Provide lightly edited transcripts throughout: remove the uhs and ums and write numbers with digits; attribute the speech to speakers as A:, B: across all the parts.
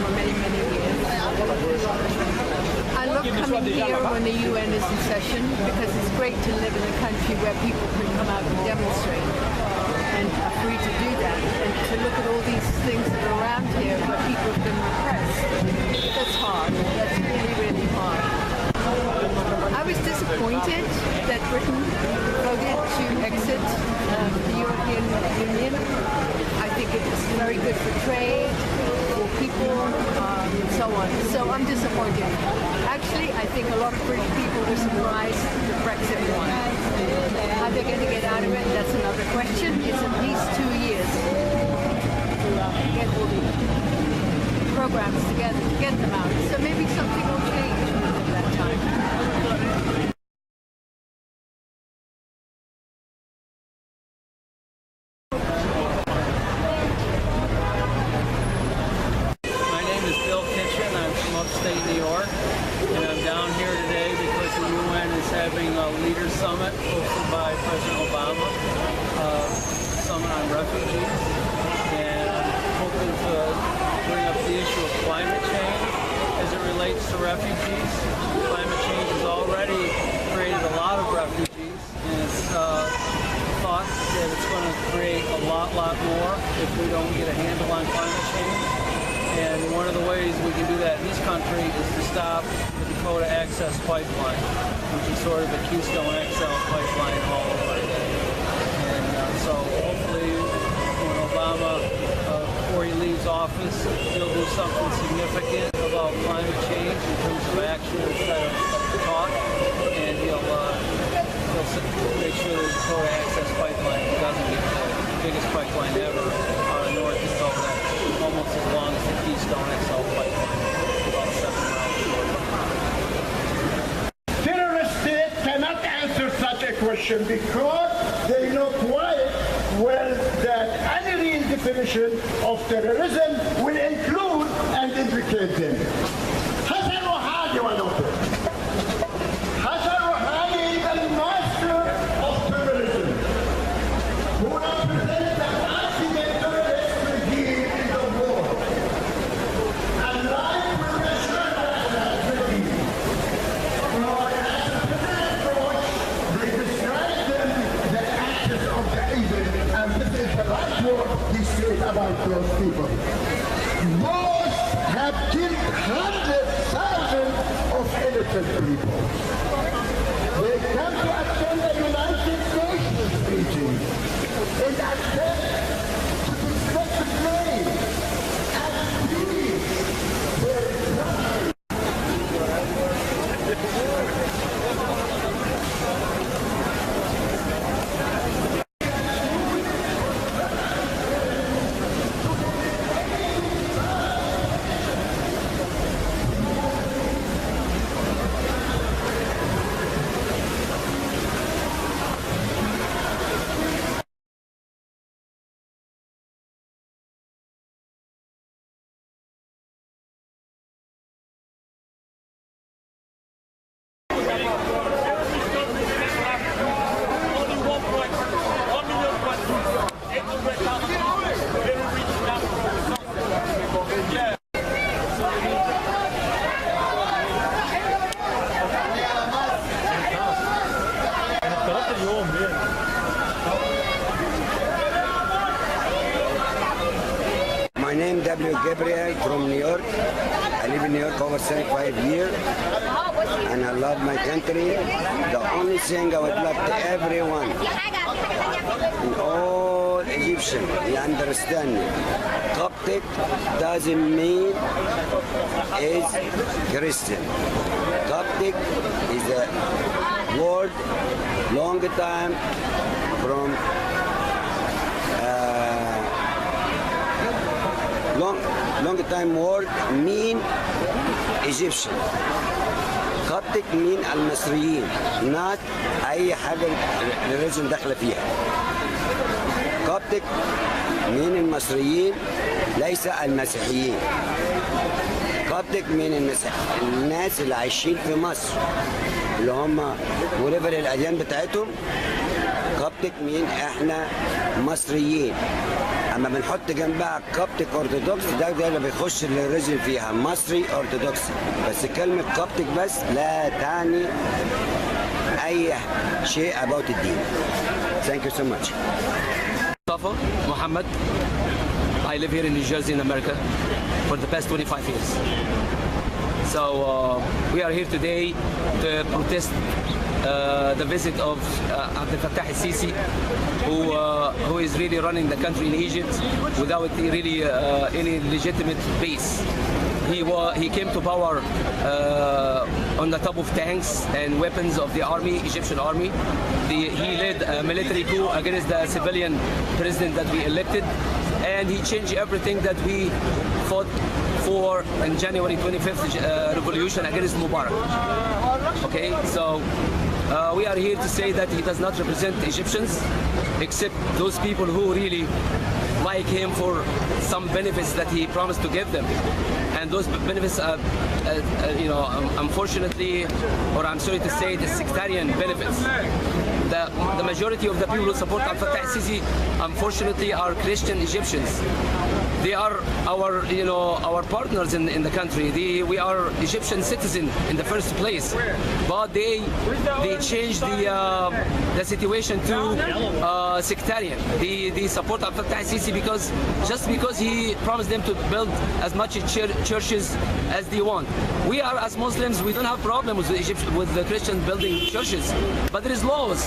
A: for many, many years. I love coming here when the UN is in session because it's great to live in a country where people can come out and demonstrate and are free to do that, and to look at all these things that are around here where people have been repressed. That's hard. That's really, really hard. I was disappointed that Britain voted to exit the European Union. I think it's very good for trade, for people, and so on. So I'm disappointed. Actually, I think a lot of British people were surprised that Brexit won. How they're going to get out of it, that's another question. It's at least 2 years to get all the programs together to get them out. So maybe something will change at that time.
B: Upstate New York, and I'm down here today because the UN is having a leaders summit hosted by President Obama, summit on refugees, and I'm hoping to bring up the issue of climate change as it relates to refugees. Climate change has already created a lot of refugees, and it's thought that it's going to create a lot more if we don't get a handle on climate change. And one of the ways we can do that in this country is to stop the Dakota Access Pipeline, which is sort of the Keystone XL pipeline all over. And so hopefully when Obama, before he leaves office, he'll do something significant about climate change in terms of action instead of talk. And he'll make sure the Dakota Access Pipeline doesn't get the biggest pipeline ever out of North Dakota. Almost as long as the Keystone XL pipeline, about 7 miles short.
C: Terrorist state cannot answer such a question because they know quite well that any real definition of terrorism will include and implicate them. Hassan Rouhani one of them. Hassan Rouhani is the master of terrorism, who represents the ultimate terrorist regime in the world. And like with the Shah regime, as a different approach, they describe them the actors of the evil, and this is the right word he says about those people. Most have killed hundreds, thousands of innocent people. They come to attend the United Nations meeting in attempt to discuss the blame and plead their crime.
D: My name is W. Gabriel from New York. I live in New York over 75 years and I love my country. The only thing I would love to everyone, in all Egyptian, you understand me. Coptic doesn't mean is Christian. Coptic is a word long time from long time word mean Egyptian. Coptic mean المصريين, not أي حاجة religion داخلة فيها. Coptic mean المصريين ليس المسيحيين. Coptic mean الناس اللي عايشين في مصر اللي هم وليفر الأديان بتاعتهم. Coptic mean احنا مصريين. اما بنحط جنبها كابتك اورثودوكس ده اللي بيخش الريجن فيها مصري اورثودوكسي، بس كلمه كابتك بس لا تعني اي شيء about الدين. Thank you so much.
E: Mustafa Muhammad. I live here in New Jersey in America for the past 25 years. So we are here today to protest the visit of Abdel Fattah al-Sisi, who is really running the country in Egypt without really any legitimate base. He came to power on the top of tanks and weapons of the army, Egyptian army. He led a military coup against the civilian president that we elected, and he changed everything that we fought for in January 25th revolution against Mubarak. Okay, so we are here to say that he does not represent Egyptians, except those people who really like him for some benefits that he promised to give them. And those benefits are, unfortunately, or I'm sorry to say, the sectarian benefits. The majority of the people who support Abdel Fattah al-Sisi, unfortunately, are Christian Egyptians. They are our partners in the country. We are Egyptian citizens in the first place, but they changed the situation to sectarian. They support Abdel Fattah al-Sisi just because he promised them to build as much churches as they want. We are, as Muslims, we don't have problems with the Christians building churches, but there is laws.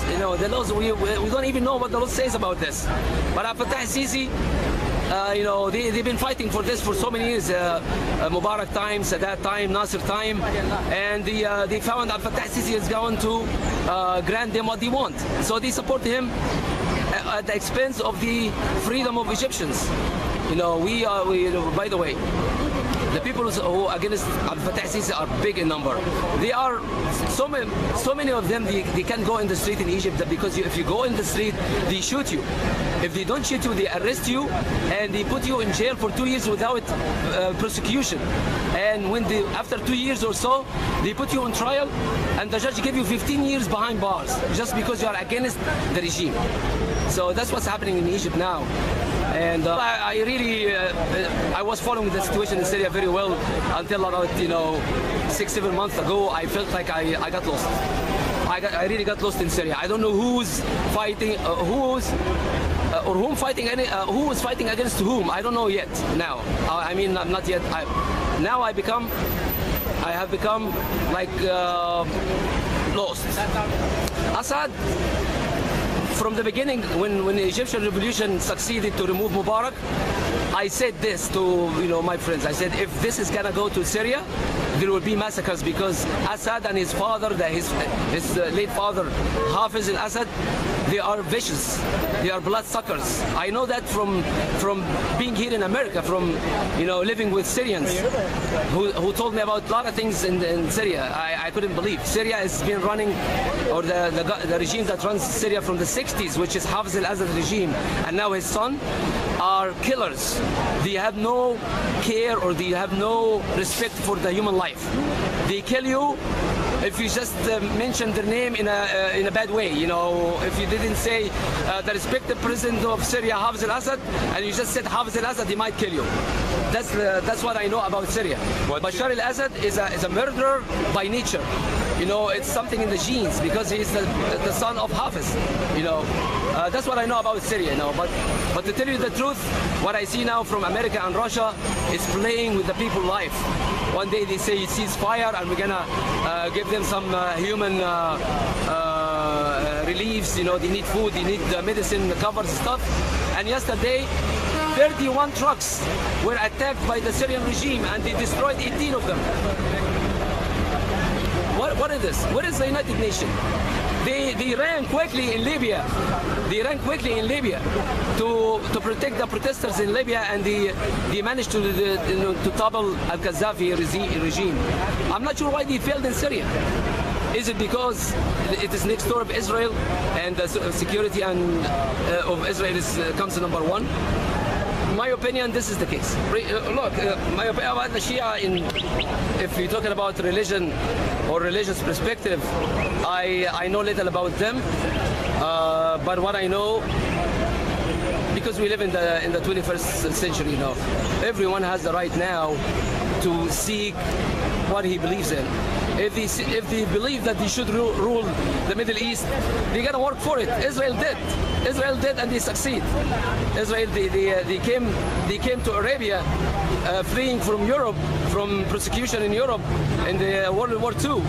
E: The laws, we don't even know what the law says about this. But Abdel Fattah al-Sisi, they've been fighting for this for so many years. Mubarak time, Sadat time, Nasser time, and they found Abdel Fattah al-Sisi is going to grant them what they want. So they support him at the expense of the freedom of Egyptians. By the way, the people who are against Abdel Fattah al-Sisi are big in number. They are so many of them. They can't go in the street in Egypt because if you go in the street, they shoot you. If they don't shoot you, they arrest you and they put you in jail for 2 years without prosecution. And after 2 years or so, they put you on trial, and the judge give you 15 years behind bars just because you are against the regime. So that's what's happening in Egypt now. And I was following the situation in Syria very well until about 6-7 months ago. I felt like I got lost. I really got lost in Syria. I don't know who's fighting, who was fighting against whom. I don't know yet. Now, I mean, not yet. Now I have become like lost. Assad. From the beginning, when the Egyptian revolution succeeded to remove Mubarak, I said this to my friends. I said, if this is gonna go to Syria, there will be massacres because Assad and his father, his late father, Hafiz al-Assad, they are vicious. They are bloodsuckers. I know that from being here in America, from living with Syrians, who told me about a lot of things in Syria. I couldn't believe. Syria has been running, or the regime that runs Syria from the 60s, which is Hafiz al-Assad regime, and now his son, are killers. They have no care or they have no respect for the human life. They kill you if you just mention their name in a bad way. If you didn't say the respected president of Syria, Hafiz al-Assad, and you just said Hafiz al-Assad, they might kill you. That's what I know about Syria. Bashar al-Assad is a murderer by nature. It's something in the genes because he's the son of Hafiz. That's what I know about Syria. But to tell you the truth, what I see now from America and Russia is playing with the people's life. One day they say ceasefire and we're gonna give them some human reliefs. They need food, they need medicine, covers, stuff. And yesterday, 31 trucks were attacked by the Syrian regime and they destroyed 18 of them. What is this? What is the United Nations? They ran quickly in Libya. They ran quickly in Libya to protect the protesters in Libya, and they managed to topple al-Gaddafi regime. I'm not sure why they failed in Syria. Is it because it is next door of Israel and the security of Israel comes to number one? In my opinion, this is the case. Look, my opinion about the Shia, if you're talking about religion or religious perspective, I know little about them. But what I know, because we live in the 21st century, you know. Everyone has the right now to seek what he believes in. If they believe that they should rule the Middle East, they gotta work for it. Israel did. Israel did, and they succeed. Israel, they came to Arabia, fleeing from Europe, from persecution in Europe in the World War II,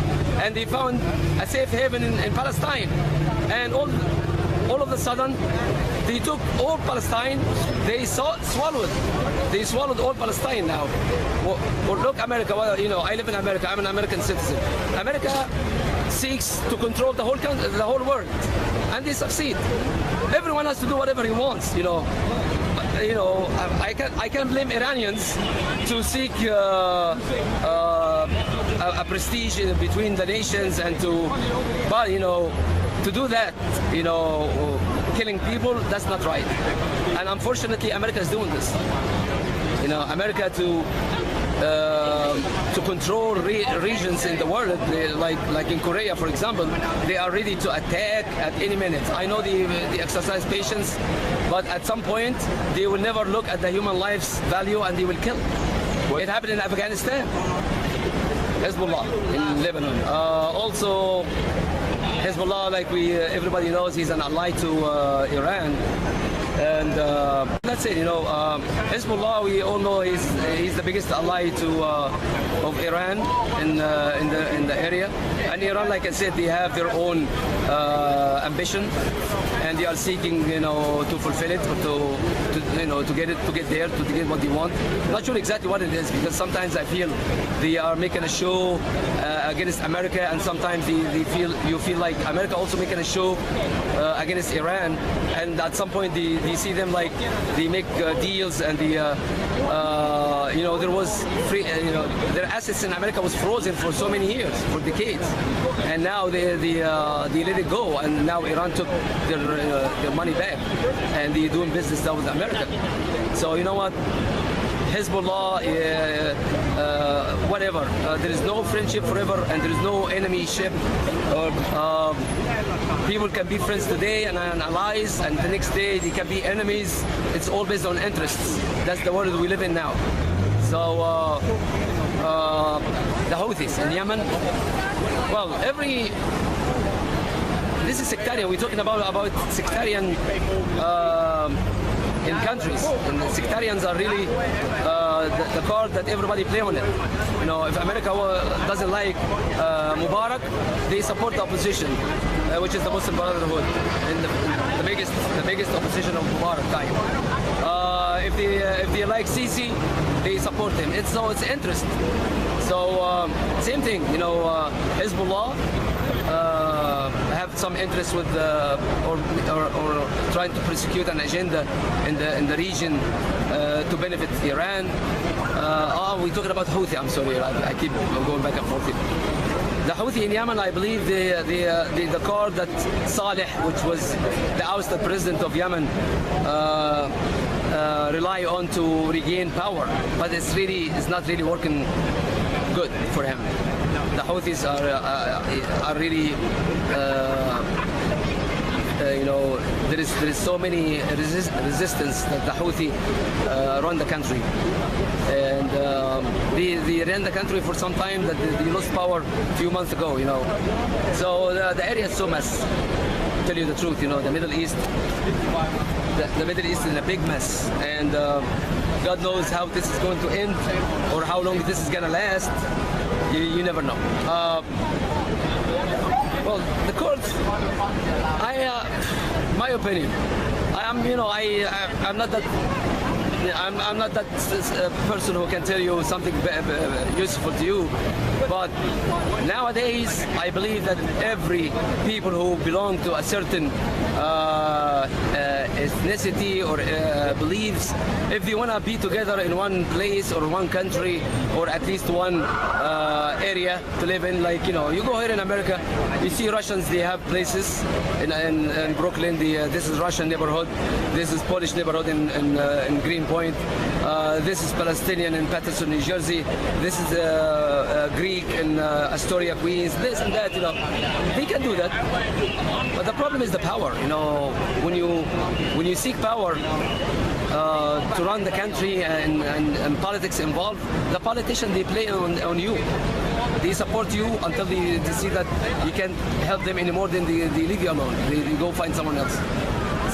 E: and they found a safe haven in Palestine. And all of a sudden, they took all Palestine. They swallowed all Palestine now. Well, look, America. Well, you know, I live in America. I'm an American citizen. America seeks to control the whole world, and they succeed. Everyone has to do whatever he wants. You know, I can't blame Iranians to seek a prestige between the nations and but you know, to do that, you know, killing people, that's not right. And unfortunately, America is doing this. You know, America to control regions in the world, like in Korea, for example, they are ready to attack at any minute. I know they exercise patience, but at some point, they will never look at the human life's value and they will kill. It happened in Afghanistan, Hezbollah in Lebanon. Also, Hezbollah, like everybody knows, he's an ally to Iran. And that's it, you know. Hezbollah, we all know he's the biggest ally of Iran in the area. And Iran, like I said, they have their own ambition, and they are seeking, you know, to fulfill it, or to get there, to get what they want. Not sure exactly what it is, because sometimes I feel they are making a show against America, and sometimes you feel like America also making a show against Iran, and at some point they see them like they make deals, and you know, there was free, you know, their assets in America was frozen for so many years, for decades, and now they let it go, and now Iran took their money back, and they're doing business now with America. So you know what? Hezbollah, whatever. There is no friendship forever, and there is no enemyship. People can be friends today and allies, and the next day they can be enemies. It's all based on interests. That's the world we live in now. So the Houthis in Yemen, well, this is sectarian. We're talking about sectarian in countries, and the sectarians are really the card that everybody play on it. You know, if America doesn't like Mubarak, they support the opposition, which is the Muslim Brotherhood, and the biggest opposition of Mubarak time. If they like Sisi, they support him. It's interest. So same thing, you know, Hezbollah have some interest with or trying to prosecute an agenda in the region to benefit Iran. We're talking about Houthi. I'm sorry, I keep going back and forth. The Houthi in Yemen, I believe the card that Saleh, which was the ousted president of Yemen, rely on to regain power, but it's not really working good for him. The Houthis are really, you know, there is so many resistance that the Houthi run the country, and they ran the country for some time. That they lost power a few months ago, you know. So the area is so mess. To tell you the truth, you know, the Middle East. The Middle East is in a big mess, and God knows how this is going to end or how long this is going to last. You never know. Well, the Kurds, my opinion, I'm not that person who can tell you something useful to you, but nowadays I believe that every people who belong to a certain ethnicity or beliefs, if they want to be together in one place or one country or at least one area to live in, like, you know, you go here in America, you see Russians, they have places in Brooklyn, this is Russian neighborhood, this is Polish neighborhood in Greenpoint, this is Palestinian in Patterson, New Jersey, this is Greek in Astoria, Queens, this and that, you know. They can do that, but the problem is the power, you know. When you when you seek power to run the country and politics involved, the politicians, they play on you. They support you until they see that you can't help them anymore, then they leave you alone. They go find someone else.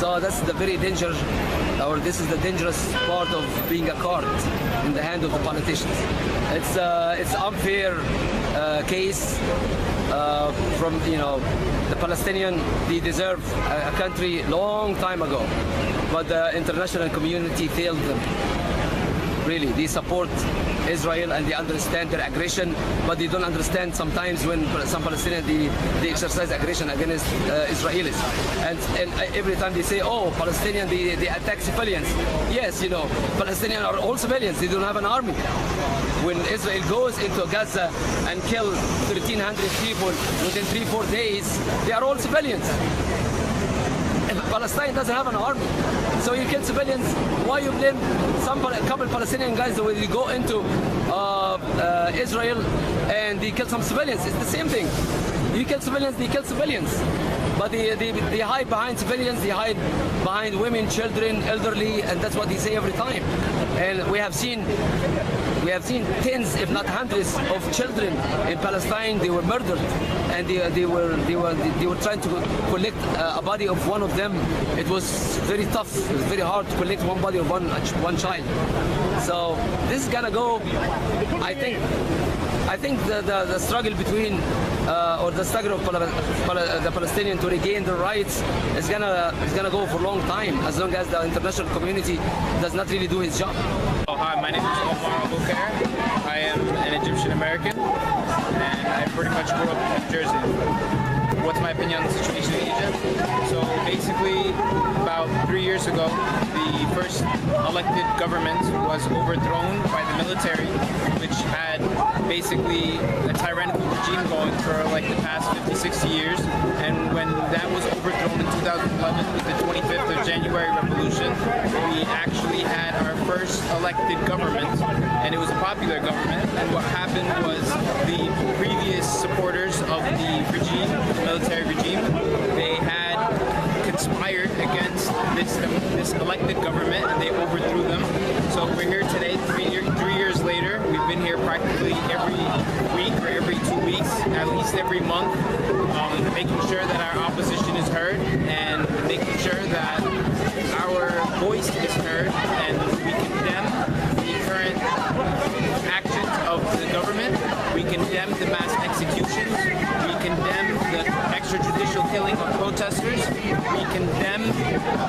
E: So that's the very dangerous, or this is the dangerous part of being a card in the hand of the politicians. It's unfair case from, you know, the Palestinian. They deserve a country long time ago, but the international community failed them. Really, they support Israel and they understand their aggression, but they don't understand sometimes when some Palestinians they exercise aggression against Israelis, and every time they say, oh, Palestinians they attack civilians. Yes, you know, Palestinians are all civilians. They don't have an army. When Israel goes into Gaza and kill 1,300 people within 3-4 days, they are all civilians. Palestine doesn't have an army, so you kill civilians. Why you blame a couple Palestinian guys when they go into Israel and they kill some civilians? It's the same thing. You kill civilians, they kill civilians. But they hide behind civilians, they hide behind women, children, elderly, and that's what they say every time. And we have seen tens, if not hundreds, of children in Palestine. They were murdered, and they were trying to collect a body of one of them. It was very tough. It was very hard to collect one body of one child. So this is gonna go. I think the struggle between or the struggle of the Palestinians to regain their rights is gonna go for a long time, as long as the international community does not really do its job.
F: Hi, my name is Omar Abukar. I am an Egyptian American, and I pretty much grew up in New Jersey. What's my opinion on the situation in Egypt? So basically, about 3 years ago, the first elected government was overthrown by the military, which had basically a tyrannical regime going for like the past 50-60 years. And when that was overthrown in 2011 with the 25th of January revolution, we actually had our first elected government, and it was a popular government. And what happened was the previous supporters of the regime, the military regime, they had conspired against this elected government, and they overthrew them. So we're here today, 3 years later. We've been here practically every week or every 2 weeks, at least every month, making sure that our opposition is heard and making sure that our voice is heard, and we condemn the current actions of the government. We condemn the mass executions. We condemn the extrajudicial killing of protesters. We condemn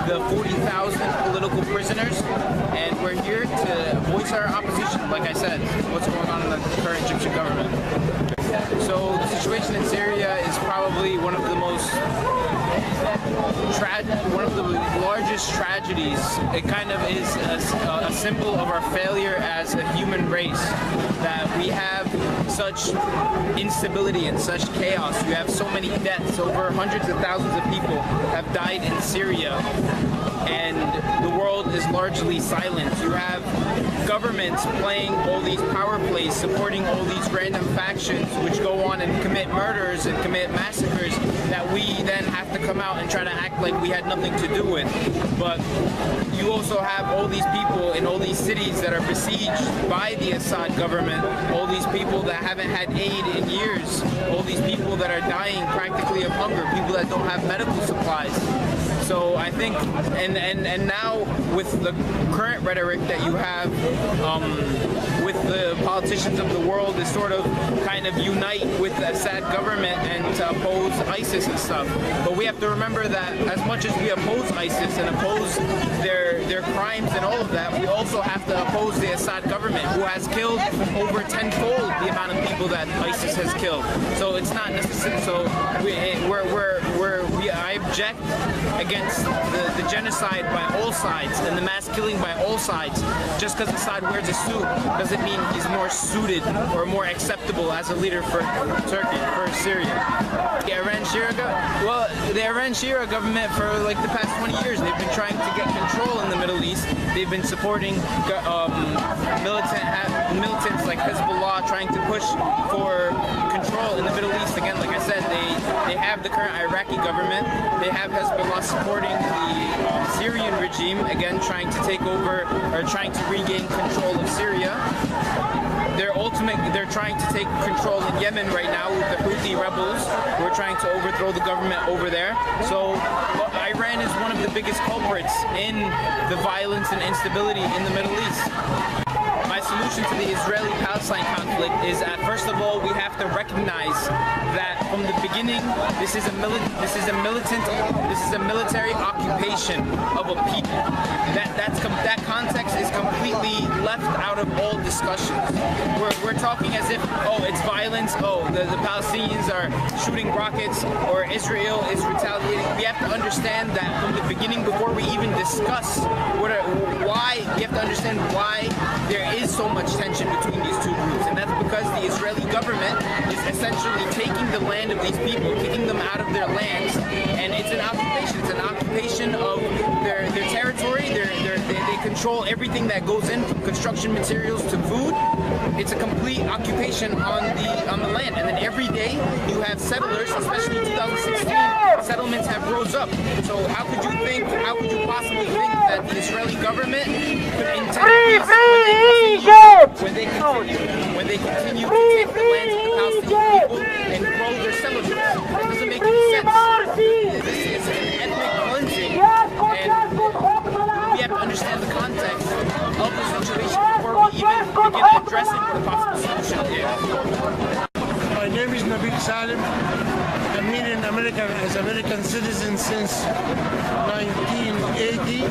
F: the 40,000 political prisoners, and we're here to voice our opposition, like I said, what's going on in the current Egyptian government. So the situation in Syria is probably one of the largest tragedies. It kind of is a symbol of our failure as a human race, that we have such instability and such chaos. You have so many deaths. Over hundreds of thousands of people have died in Syria, and the world is largely silent. You have governments playing all these power plays, supporting all these random factions which go on and commit murders and commit massacres that we then have to come out and try to act like we had nothing to do with. But you also have all these people in all these cities that are besieged by the Assad government, all these people that haven't had aid in years, all these people that are dying practically of hunger, people that don't have medical supplies. So I think, and now with the current rhetoric that you have with the politicians of the world, is sort of kind of unite with the Assad government and to oppose ISIS and stuff. But we have to remember that as much as we oppose ISIS and oppose their crimes and all of that, we also have to oppose the Assad government, who has killed over tenfold the amount of people that ISIS has killed. So it's not necessary. So I object against the genocide by all sides and the mass killing by all sides. Just because Assad wears a suit doesn't mean he's more suited or more acceptable as a leader for Turkey, for Syria. The Iran-Shia government for like the past 20 years, they've been trying to get control in the Middle East. They've been supporting militants like Hezbollah, trying to push for control control in the Middle East. Again, like I said, they have the current Iraqi government. They have Hezbollah supporting the Syrian regime, again trying to take over or trying to regain control of Syria. They're trying to take control in Yemen right now with the Houthi rebels who are trying to overthrow the government over there. So Iran is one of the biggest culprits in the violence and instability in the Middle East. My solution to the Israeli-Palestine conflict is that, first of all, we have to recognize that from the beginning, this is a military occupation of a people. That context is completely left out of all discussions. We're talking as if, oh, it's violence, oh, the Palestinians are shooting rockets, or Israel is retaliating. We have to understand that from the beginning, before we even discuss why, you have to understand why there is so much tension between these two groups, and that's because the Israeli government is essentially taking the land of these people, kicking them out of their lands, and it's an occupation. It's an occupation of their territory. They control everything that goes in, from construction materials to food. It's a complete occupation on the land, and then every day you have settlers, especially in 2016, settlements have rose up. So how could you possibly think that the Israeli government could intend peace when they continue to take the lands of the Palestinian people and grow their settlements? That doesn't make any sense. This is an ethnic cleansing, and we have to understand the context of the situation before we even begin addressing the possible solution here.
G: My name is Nabil Salim. I'm here in America as American citizen since 1980.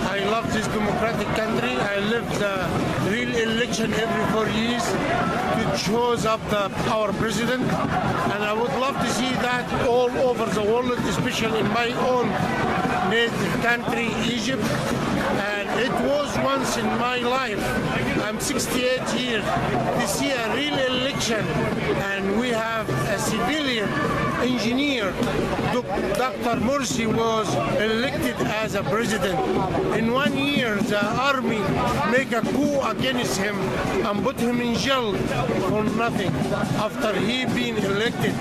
G: I love this democratic country. I lived the real election every 4 years to choose up our president, and I would love to see that all over the world, especially in my own native country, Egypt. And it was once in my life, I'm 68 years, to see a real election, and we have a civilian engineer. Dr. Morsi was elected as a president. In 1 year, the army make a coup against him and put him in jail for nothing after he been elected.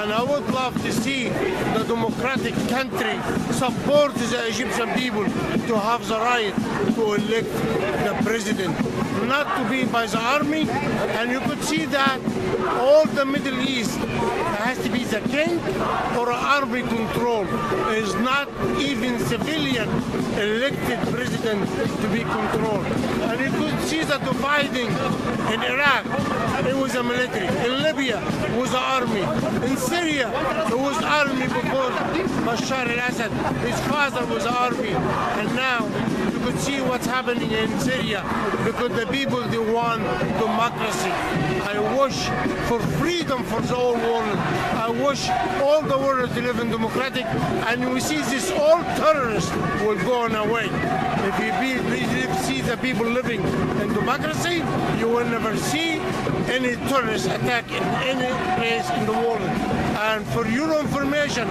G: And I would love to see the democratic country support the Egyptian people to have the right to elect the president, not to be by the army. And you could see that all the Middle East has to be the king or army control. Is not even civilian elected president to be controlled. And you could see the dividing in Iraq. It was a military. In Libya, it was the army. In Syria, it was army before Bashar al-Assad. His father was army. And now you could see what's happening in Syria because the people, they want democracy. I wish for freedom for the whole world. I wish all the world to live in democratic, and we see this all terrorists will go away. If you see the people living in democracy, you will never see any terrorist attack in any place in the world. And for your information,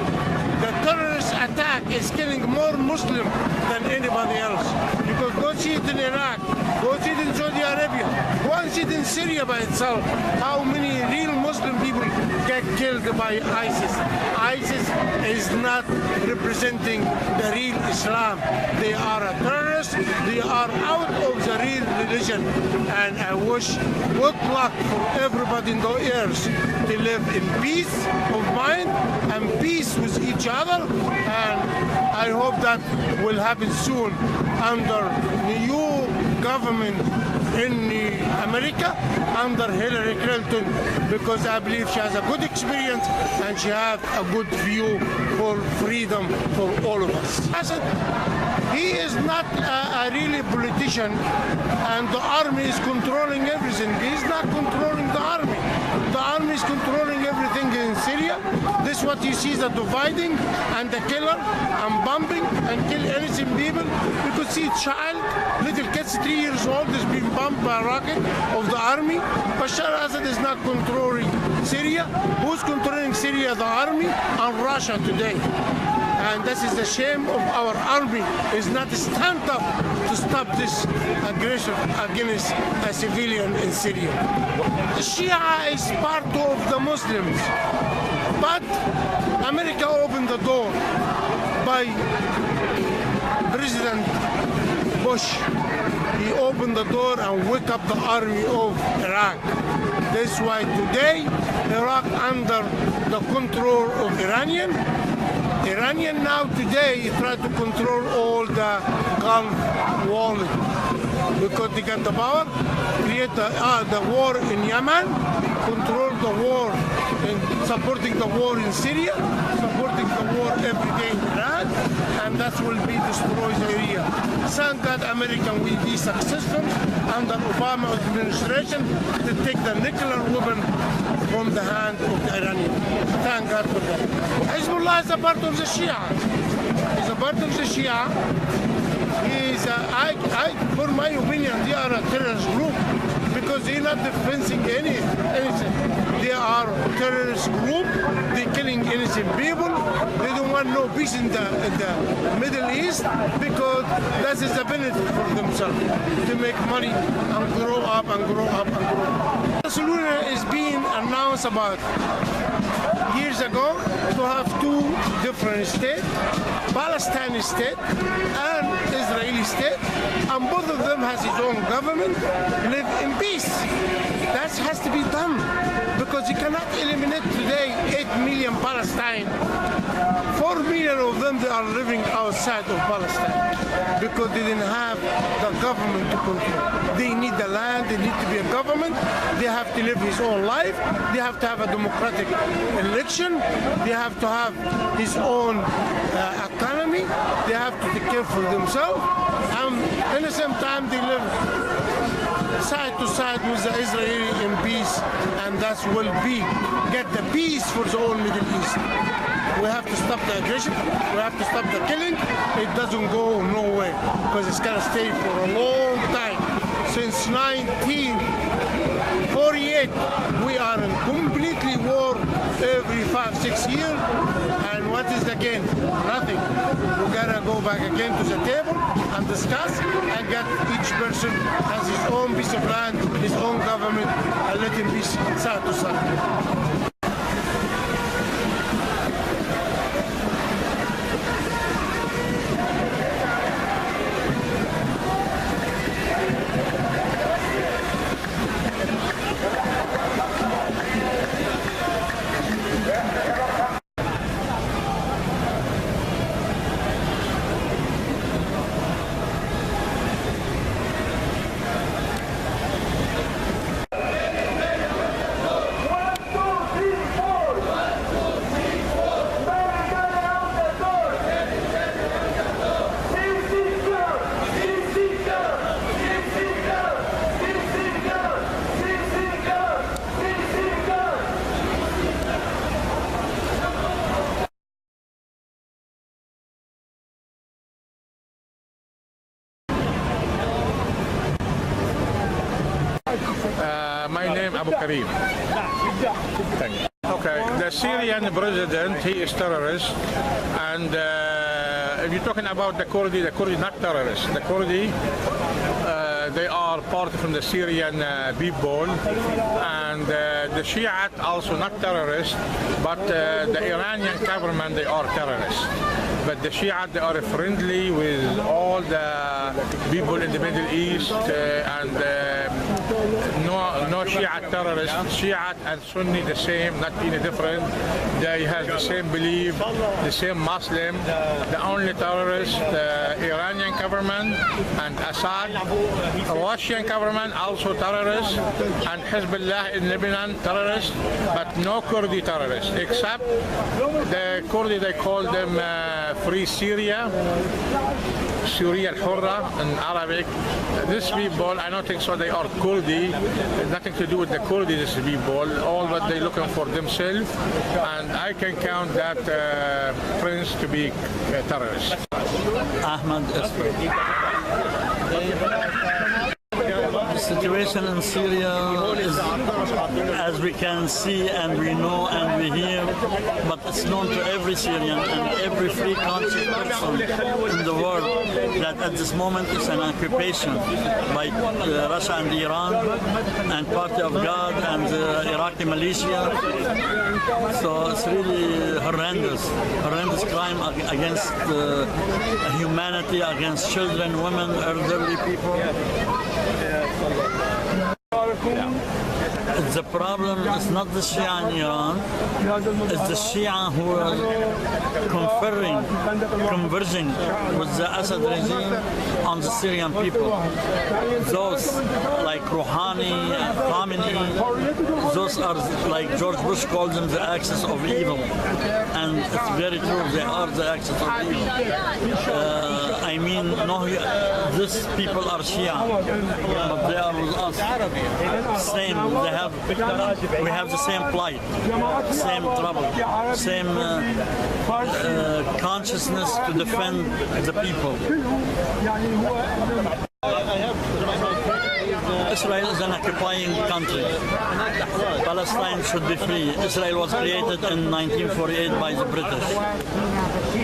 G: the terrorist attack is killing more Muslims than anybody else. Because go see it in Iraq, go see it in Saudi Arabia, go and see it in Syria by itself. How many real Muslim people get killed by ISIS? ISIS is not representing the real Islam. They are a terrorist. They are out of the real religion. And I wish good luck for everybody in the earth to live in peace of mind and peace with each other. And I hope that will happen soon under the new government in America under Hillary Clinton, because I believe she has a good experience and she has a good view for freedom for all of us. He is not a really politician, and the army is controlling everything. He's not controlling the army. The army is controlling everything in Syria. This is what you see, the dividing and the killer and bombing and kill innocent people. You could see child, little kids, 3 years old, is being bombed by a rocket of the army. Bashar al-Assad is not controlling Syria. Who's controlling Syria? The army and Russia today. And this is the shame of our army is not stand up to stop this aggression against a civilian in Syria. Shia is part of the Muslims, but America opened the door by President Bush. He opened the door and woke up the army of Iraq. That's why today Iraq under the control of Iranian now today try to control all the Gulf War because they got the power, create the war in Yemen, control the war, and supporting the war in Syria, supporting the war every day in Iraq, and that will be destroy Syria. Thank God America will be successful under Obama administration to take the nuclear weapon from the hand of the Iranian. Thank God for that. Hezbollah is a part of the Shia. He's a part of the Shia. For my opinion, they are a terrorist group because they're not defending anything. They are a terrorist group. They're killing innocent people. They don't want no peace in the Middle East because that is the benefit for themselves to make money and grow up and grow up and grow up. The solution is being announced about years ago to have two different states, Palestinian state and Israeli state, and both of them has its own government, live in peace. That has to be done because you cannot eliminate today 8 million Palestine. 4 million of them they are living outside of Palestine because they didn't have the government to control. They need the land, they need to be a government, they have to live his own life, they have to have a democratic election, they have to have his own economy, they have to take care for themselves, and at the same time they live side to side with the Israeli in peace, and that will get the peace for the whole Middle East. We have to stop the aggression, we have to stop the killing. It doesn't go nowhere because it's going to stay for a long time. Since 1948, we are in completely war every 5-6 years. And what is the gain? Nothing. We gotta go back again to the table and discuss and get each person has his own piece of land, his own government, and let him be side to side.
H: My name Abu Karim. Thank you. Okay, the Syrian president, he is terrorist, and if you're talking about the Kurdi not terrorists. The Kurdi, they are part from the Syrian people, and the Shiite also not terrorists, but the Iranian government, they are terrorists. But the Shiite, they are friendly with all the people in the Middle East, and no Shiite terrorists. Shiite and Sunni the same, not any different. They have the same belief, the same Muslim. The only terrorist, the Iranian government and Assad. Russian government also terrorists, and Hezbollah in Lebanon terrorists, but no Kurdi terrorists, except the Kurdi, they call them Free Syria, Syria al-Hurra in Arabic. These people, I don't think so, they are Kurdi, nothing to do with the Kurdi, these people, all what they're looking for themselves, and I can count that prince to be a terrorist.
B: Ahmed Isfar.
I: situation in Syria is, as we can see and we know and we hear, but it's known to every Syrian and every free conscious person in the world that at this moment it's an occupation by Russia and Iran and Party of God and the Iraqi militia. So it's really horrendous crime against humanity, against children, women, elderly people. The problem is not the Shia in Iran, it's the Shia who are converging with the Assad regime on the Syrian people. Those like Rouhani, Khamenei, those are like George Bush called them the axis of evil. And it's very true, they are the axis of evil. I mean, no, these people are Shia, but they are with us. Same, we have the same plight, same trouble, same consciousness to defend the people. Israel is an occupying country. Palestine should be free. Israel was created in 1948 by the British.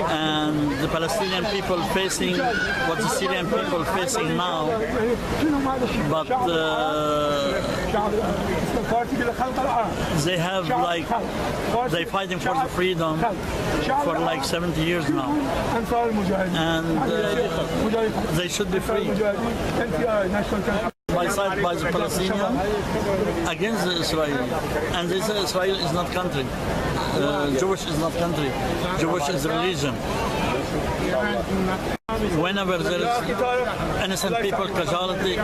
I: And the Palestinian people facing what the Syrian people facing now, but they have they're fighting for the freedom for like 70 years now. And they should be free. By side by the Palestinian against the Israeli. And they say Israel is not country. Jewish is not country. Jewish is religion. Whenever there is innocent people casualty,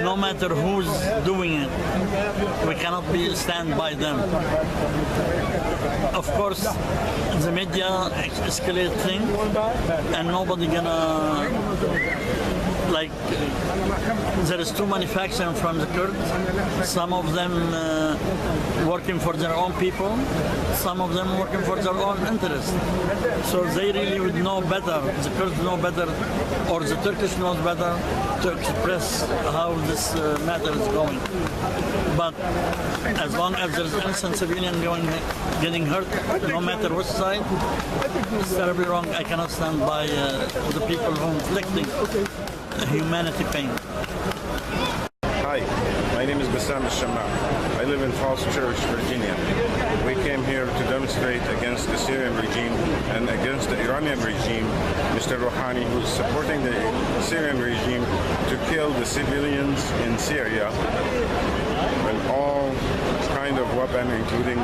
I: no matter who's doing it, we cannot stand by them. Of course, the media escalate things, and nobody gonna there is too many factions from the Kurds. Some of them working for their own people, some of them working for their own interests. So they really would know better, the Kurds know better, or the Turkish knows better to express how this matter is going. But as long as there is innocent civilian getting hurt, no matter which side, it's terribly wrong. I cannot stand by the people who are inflicting humanity pain.
J: Hi, my name is Bassam al-Shamma. I live in Falls Church, Virginia. We came here to demonstrate against the Syrian regime and against the Iranian regime, Mr. Rouhani, who is supporting the Syrian regime to kill the civilians in Syria with all kind of weapons, including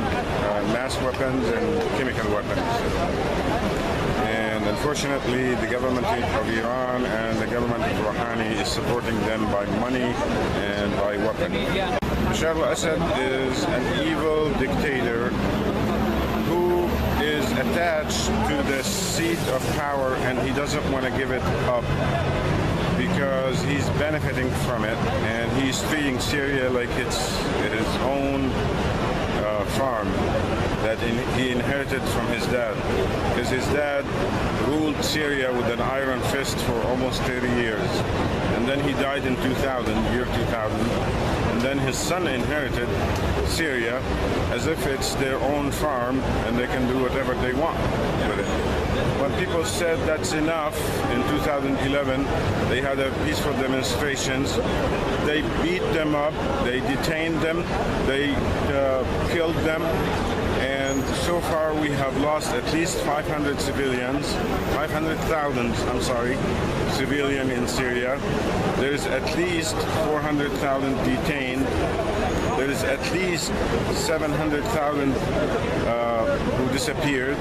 J: mass weapons and chemical weapons. And unfortunately, the government of Iran and the government of Rouhani is supporting them by money and by weapons. Bashar al-Assad is an evil dictator who is attached to the seat of power, and he doesn't want to give it up because he's benefiting from it, and he's treating Syria like it's his own farm that he inherited from his dad, because his dad ruled Syria with an iron fist for almost 30 years, and then he died in 2000, year 2000, and then his son inherited Syria as if it's their own farm and they can do whatever they want with it. When people said that's enough in 2011, they had a peaceful demonstrations. They beat them up, they detained them, they killed them, and so far we have lost at least 500 civilians, 500,000, I'm sorry, civilian in Syria. There's at least 400,000 detained. There's at least 700,000 who disappeared.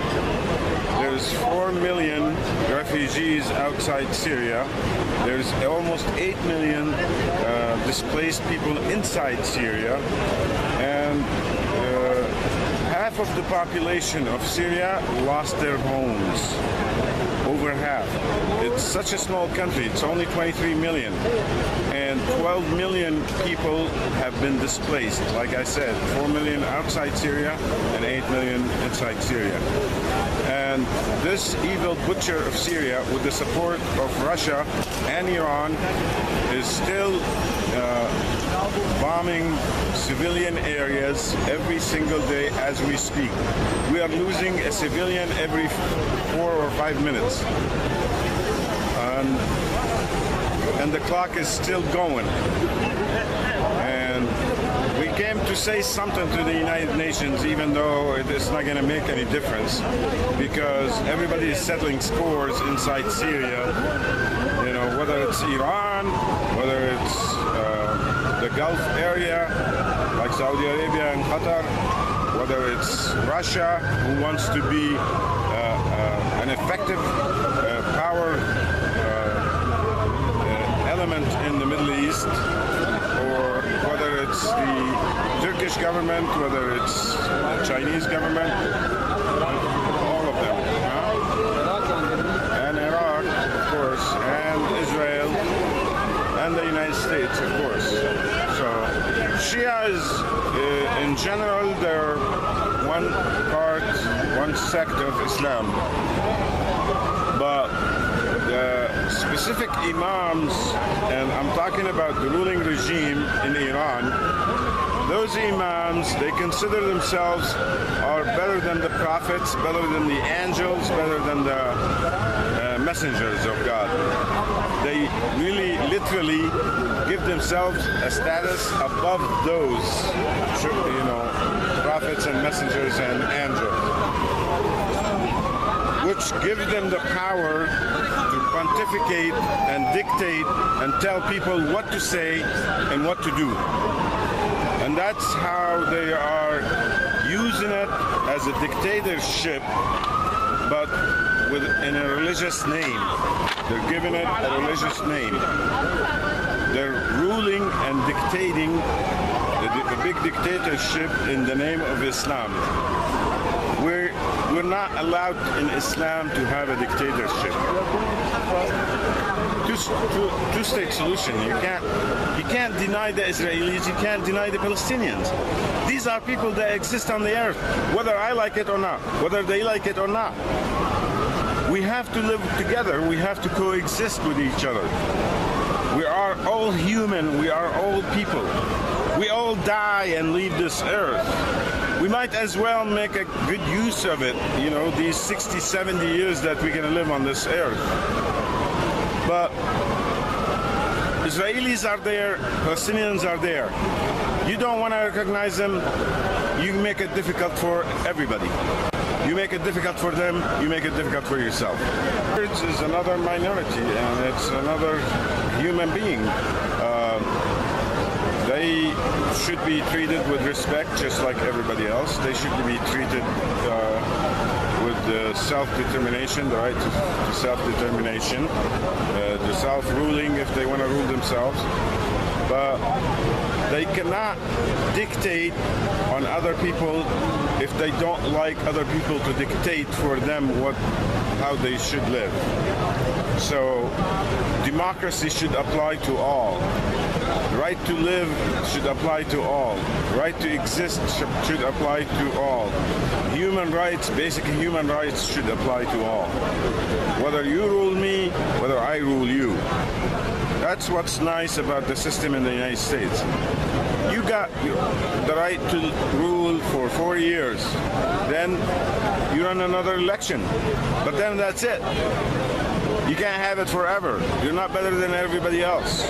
J: There's 4 million refugees outside Syria. There's almost 8 million displaced people inside Syria. And half of the population of Syria lost their homes. Over half. It's such a small country. It's only 23 million. And 12 million people have been displaced. Like I said, 4 million outside Syria and 8 million inside Syria. And this evil butcher of Syria, with the support of Russia and Iran, is still bombing civilian areas every single day as we speak. We are losing a civilian every 4 or 5 minutes. And the clock is still going. And we came to say something to the United Nations, even though it's not going to make any difference, because everybody is settling scores inside Syria. You know, whether it's Iran, whether it's the Gulf area, like Saudi Arabia and Qatar, whether it's Russia, who wants to be an effective power element in the Middle East, or whether it's the Turkish government, whether it's the Chinese government, all of them, and Iraq, of course, and Israel, and the United States, of course. So Shias, in general, they're one part, one sect of Islam, but the specific imams, and I'm talking about the ruling regime in Iran, those imams, they consider themselves are better than the prophets, better than the angels, better than the messengers of God. They really, literally give themselves a status above those, you know, prophets and messengers and angels, which give them the power to pontificate and dictate and tell people what to say and what to do. And that's how they are using it as a dictatorship, but in a religious name. They're giving it a religious name. They're ruling and dictating a big dictatorship in the name of Islam. We're not allowed in Islam to have a dictatorship. Two-state solution. You can't deny the Israelis. You can't deny the Palestinians. These are people that exist on the earth, whether I like it or not, whether they like it or not. We have to live together. We have to coexist with each other. We are all human. We are all people. We all die and leave this earth. We might as well make a good use of it, you know, these 60, 70 years that we're going to live on this earth. But Israelis are there, Palestinians are there. You don't want to recognize them, you make it difficult for everybody. You make it difficult for them, you make it difficult for yourself. Kurds is another minority, and it's another human being. They should be treated with respect, just like everybody else. They should be treated with self-determination, the right to self-determination, the self-ruling if they want to rule themselves. But they cannot dictate on other people if they don't like other people to dictate for them how they should live. So democracy should apply to all. The right to live should apply to all. The right to exist should apply to all. Human rights, basic human rights should apply to all. Whether you rule me, whether I rule you. That's what's nice about the system in the United States. You got the right to rule for 4 years. Then you run another election. But then that's it. You can't have it forever. You're not better than everybody else.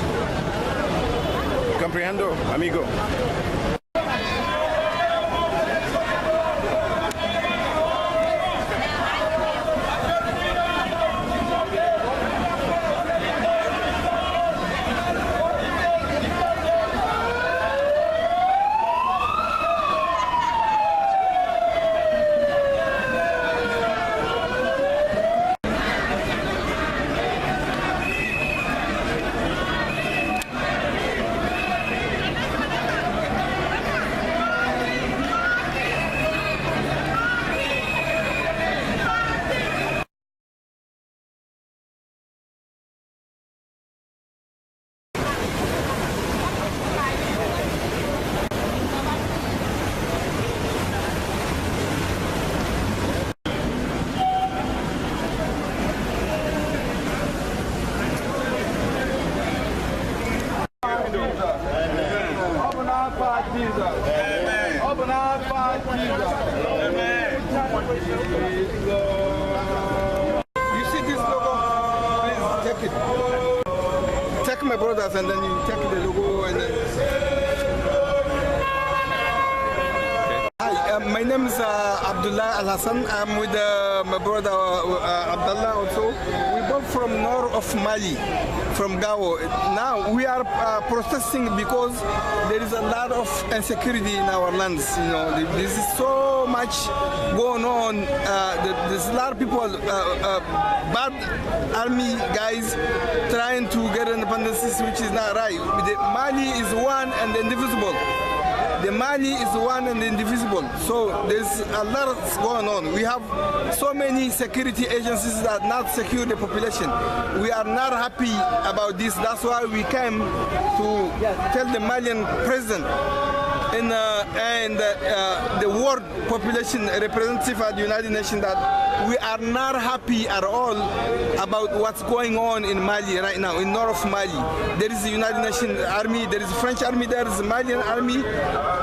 J: Comprehendo, amigo?
K: You see this logo? Please take it. Take my brothers and then you take the logo and then. Hi, my name is Abdullah Al Hassan. I'm with my brother Abdullah also. We both from north of Mali, from Gao. Now we are protesting because there is a lot of insecurity in our lands. You know, this is so much going on. There's a lot of people, bad army guys, trying to get independence, which is not right. Mali is one and indivisible. The Mali is one and indivisible. So there's a lot going on. We have so many security agencies that not secure the population. We are not happy about this. That's why we came to tell the Malian president and the world population representative at the United Nations that we are not happy at all about what's going on in Mali right now, in north of Mali. There is the United Nations army, there is the French army, there is the Malian army.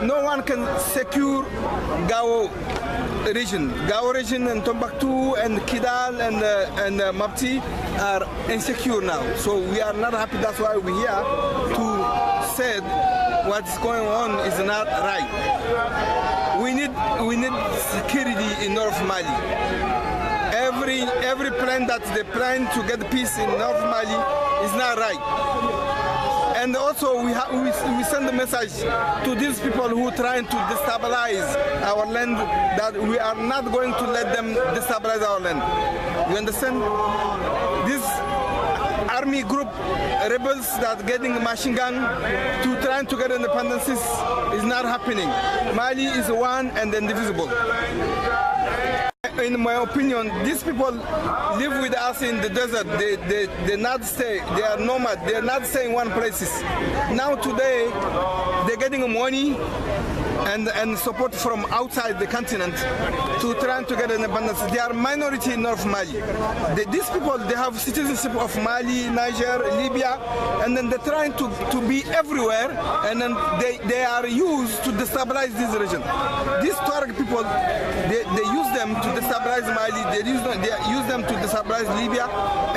K: No one can secure Gao region. Gao region and Tombouctou and Kidal and Mopti are insecure now. So we are not happy. That's why we're here to say what's going on is not right. We need security in North Mali. Every plan that they plan to get peace in North Mali is not right. And also we send a message to these people who are trying to destabilize our land that we are not going to let them destabilize our land. You understand? This army group, rebels that getting machine gun to trying to get independence is not happening. Mali is one and indivisible. In my opinion, these people live with us in the desert. They not stay. They are nomad. They are not staying in one places. Now today, they're getting money and support from outside the continent to try to get independence. They are minority in North Mali. These people, they have citizenship of Mali, Niger, Libya, and then they're trying to be everywhere, and then they are used to destabilize this region. These Tuareg people, they use them to destabilize Mali, they use them to destabilize Libya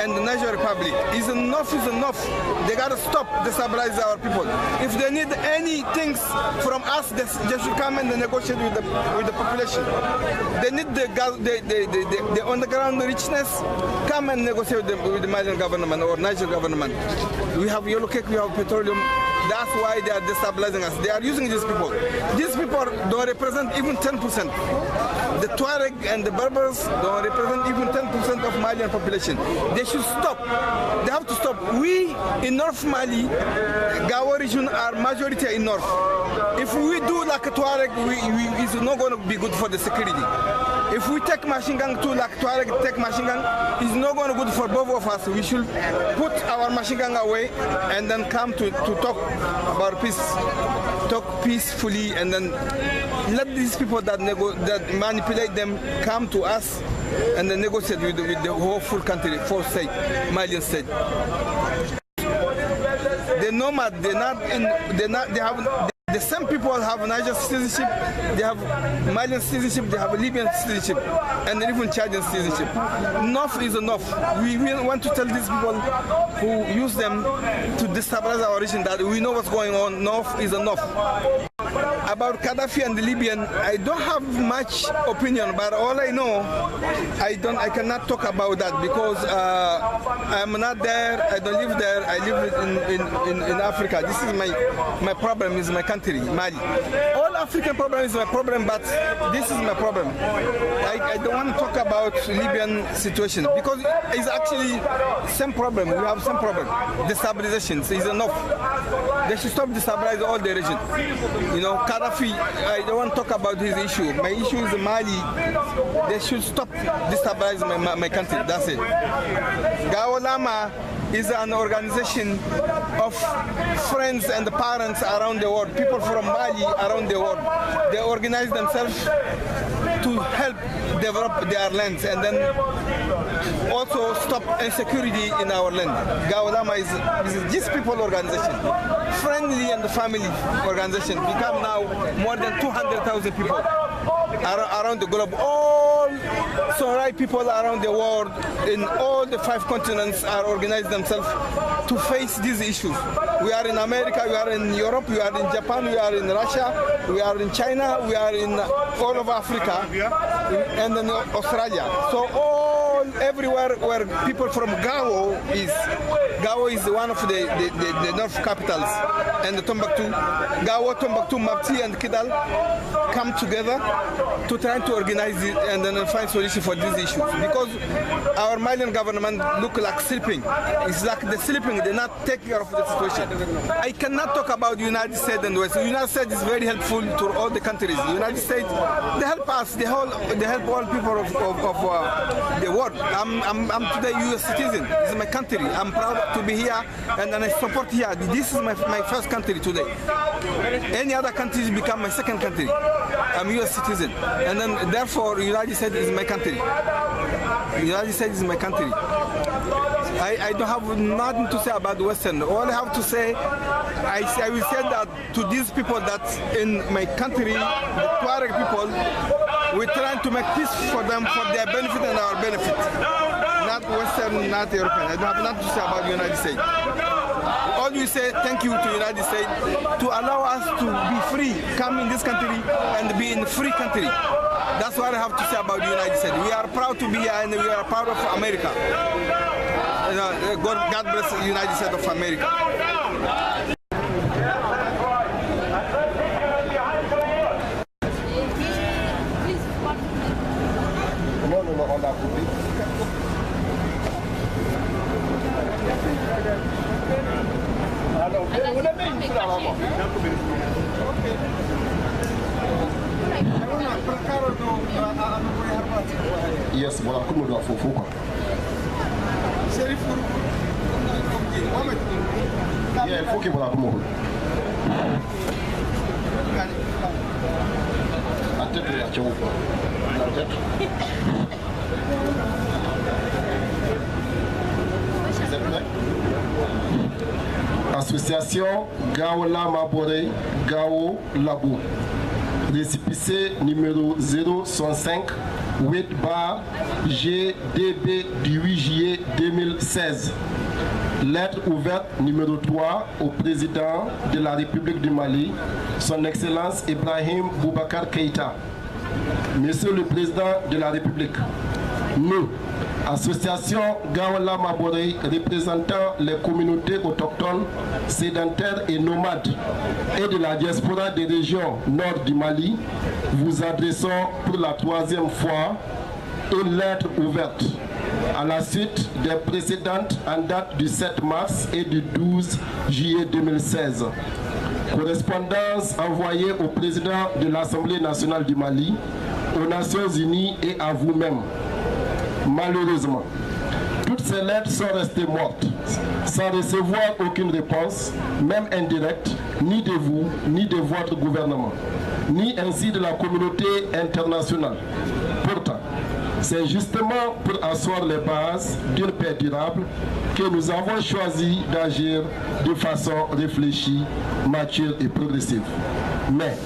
K: and the Niger Republic. Is enough is enough. They gotta stop destabilize our people. If they need any things from us, they should come and negotiate with the population. They need the underground richness, come and negotiate with the Malian government or Niger government. We have yellow cake, we have petroleum. That's why they are destabilizing us. They are using these people. These people don't represent even 10%. The Tuareg and the Berbers don't represent even 10% of Malian population. They should stop. They have to stop. We in North Mali, Gao region are majority in North. If we do like a Tuareg, it's not going to be good for the security. If we take machine gun too, like Tuareg take machine gun, it's not going to be good for both of us. We should put our machine gun away and then come to talk about peace, talk peacefully, and then let these people that manipulate them come to us and then negotiate with the whole full country, full state, Malian state. They're nomad. The same people have Niger citizenship, they have Malian citizenship, they have Libyan citizenship, and even Chadian citizenship. Enough is enough. We want to tell these people who use them to destabilize our region that we know what's going on. Enough is enough. About Gaddafi and the Libyan, I don't have much opinion, but all I know, I cannot talk about that because I'm not there, I don't live there, I live in Africa. This is my problem, is my country, Mali. All African problem is my problem, but this is my problem. I don't want to talk about Libyan situation because it's actually same problem, we have same problem. Destabilization is enough. They should stop destabilizing all the region. You know, Gaddafi, I don't want to talk about his issue. My issue is Mali. They should stop destabilizing my country. That's it. Gao Lama is an organization of friends and parents around the world, people from Mali around the world. They organize themselves to help develop their lands and then also stop insecurity in our land. Gawalama is this people organization, friendly and family organization, become now more than 200,000 people around the globe. All Songhai people around the world in all the 5 continents are organized themselves to face these issues. We are in America, we are in Europe, we are in Japan, we are in Russia, we are in China, we are in all of Africa and in Australia. So everywhere where people from Gao is one of the north capitals, and the Tombouctou, Gao, Tombouctou, Mopti and Kidal come together to try to organize it and then find solution for these issues. Because our Malian government look like sleeping. It's like they're sleeping, they're not taking care of the situation. I cannot talk about the United States and West. The United States is very helpful to all the countries. The United States, they help us, they help all people of the world. I'm today U.S. citizen. This is my country. I'm proud to be here and I support here. This is my first country today. Any other countries become my second country. I'm U.S. citizen, and then therefore United States is my country. United States is my country. I don't have nothing to say about the Western. All I have to say, I will say that to these people that in my country, the Tuareg people, we're trying to make peace for them, for their benefit and our benefit. Not Western, not European. I don't have nothing to say about the United States. All we say, thank you to the United States to allow us to be free, come in this country and be in a free country. That's what I have to say about the United States. We are proud to be here and we are proud of America. God bless the United States of America.
L: Yes, voilà, comme on doit faire quoi. Il faut que voilà comme la tête de la tchéou. La tête. Association Gao Lama Bore Gao Labo. Récépissé numéro 065 8/GDB du 8 juillet 2016. Lettre ouverte numéro 3 au président de la République du Mali, son Excellence Ibrahim Boubacar Keïta. Monsieur le Président de la République, nous, Association Gawala Maboré, représentant les communautés autochtones, sédentaires et nomades et de la diaspora des régions nord du Mali, vous adressons pour la 3e fois une lettre ouverte à la suite des précédentes en date du 7 mars et du 12 juillet 2016. Correspondance envoyée au président de l'Assemblée nationale du Mali, aux Nations Unies et à vous-même. Malheureusement, toutes ces lettres sont restées mortes, sans recevoir aucune réponse, même indirecte, ni de vous, ni de votre gouvernement, ni ainsi de la communauté internationale. Pourtant, c'est justement pour asseoir les bases d'une paix durable que nous avons choisi d'agir de façon réfléchie, mature et progressive. Mais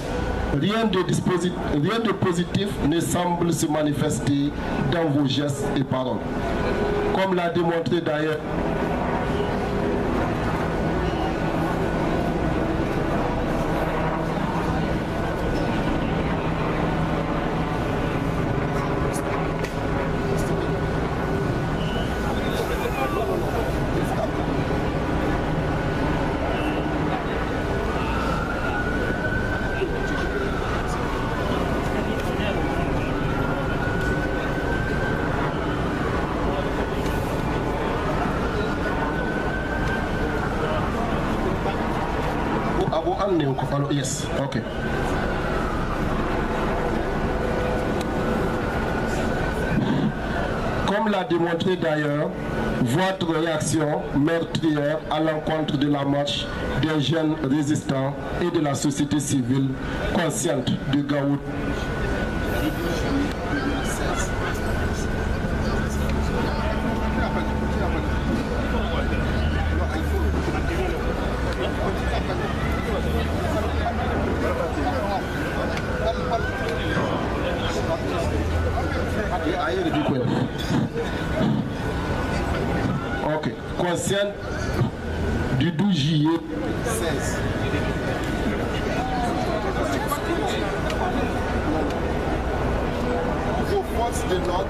L: rien de positif ne semble se manifester dans vos gestes et paroles. Comme l'a démontré d'ailleurs yes, ok. Comme l'a démontré d'ailleurs votre réaction meurtrière à l'encontre de la marche des jeunes résistants et de la société civile consciente de Gaout. Ok, consciente du 12 juillet 16. Vos forces de l'ordre,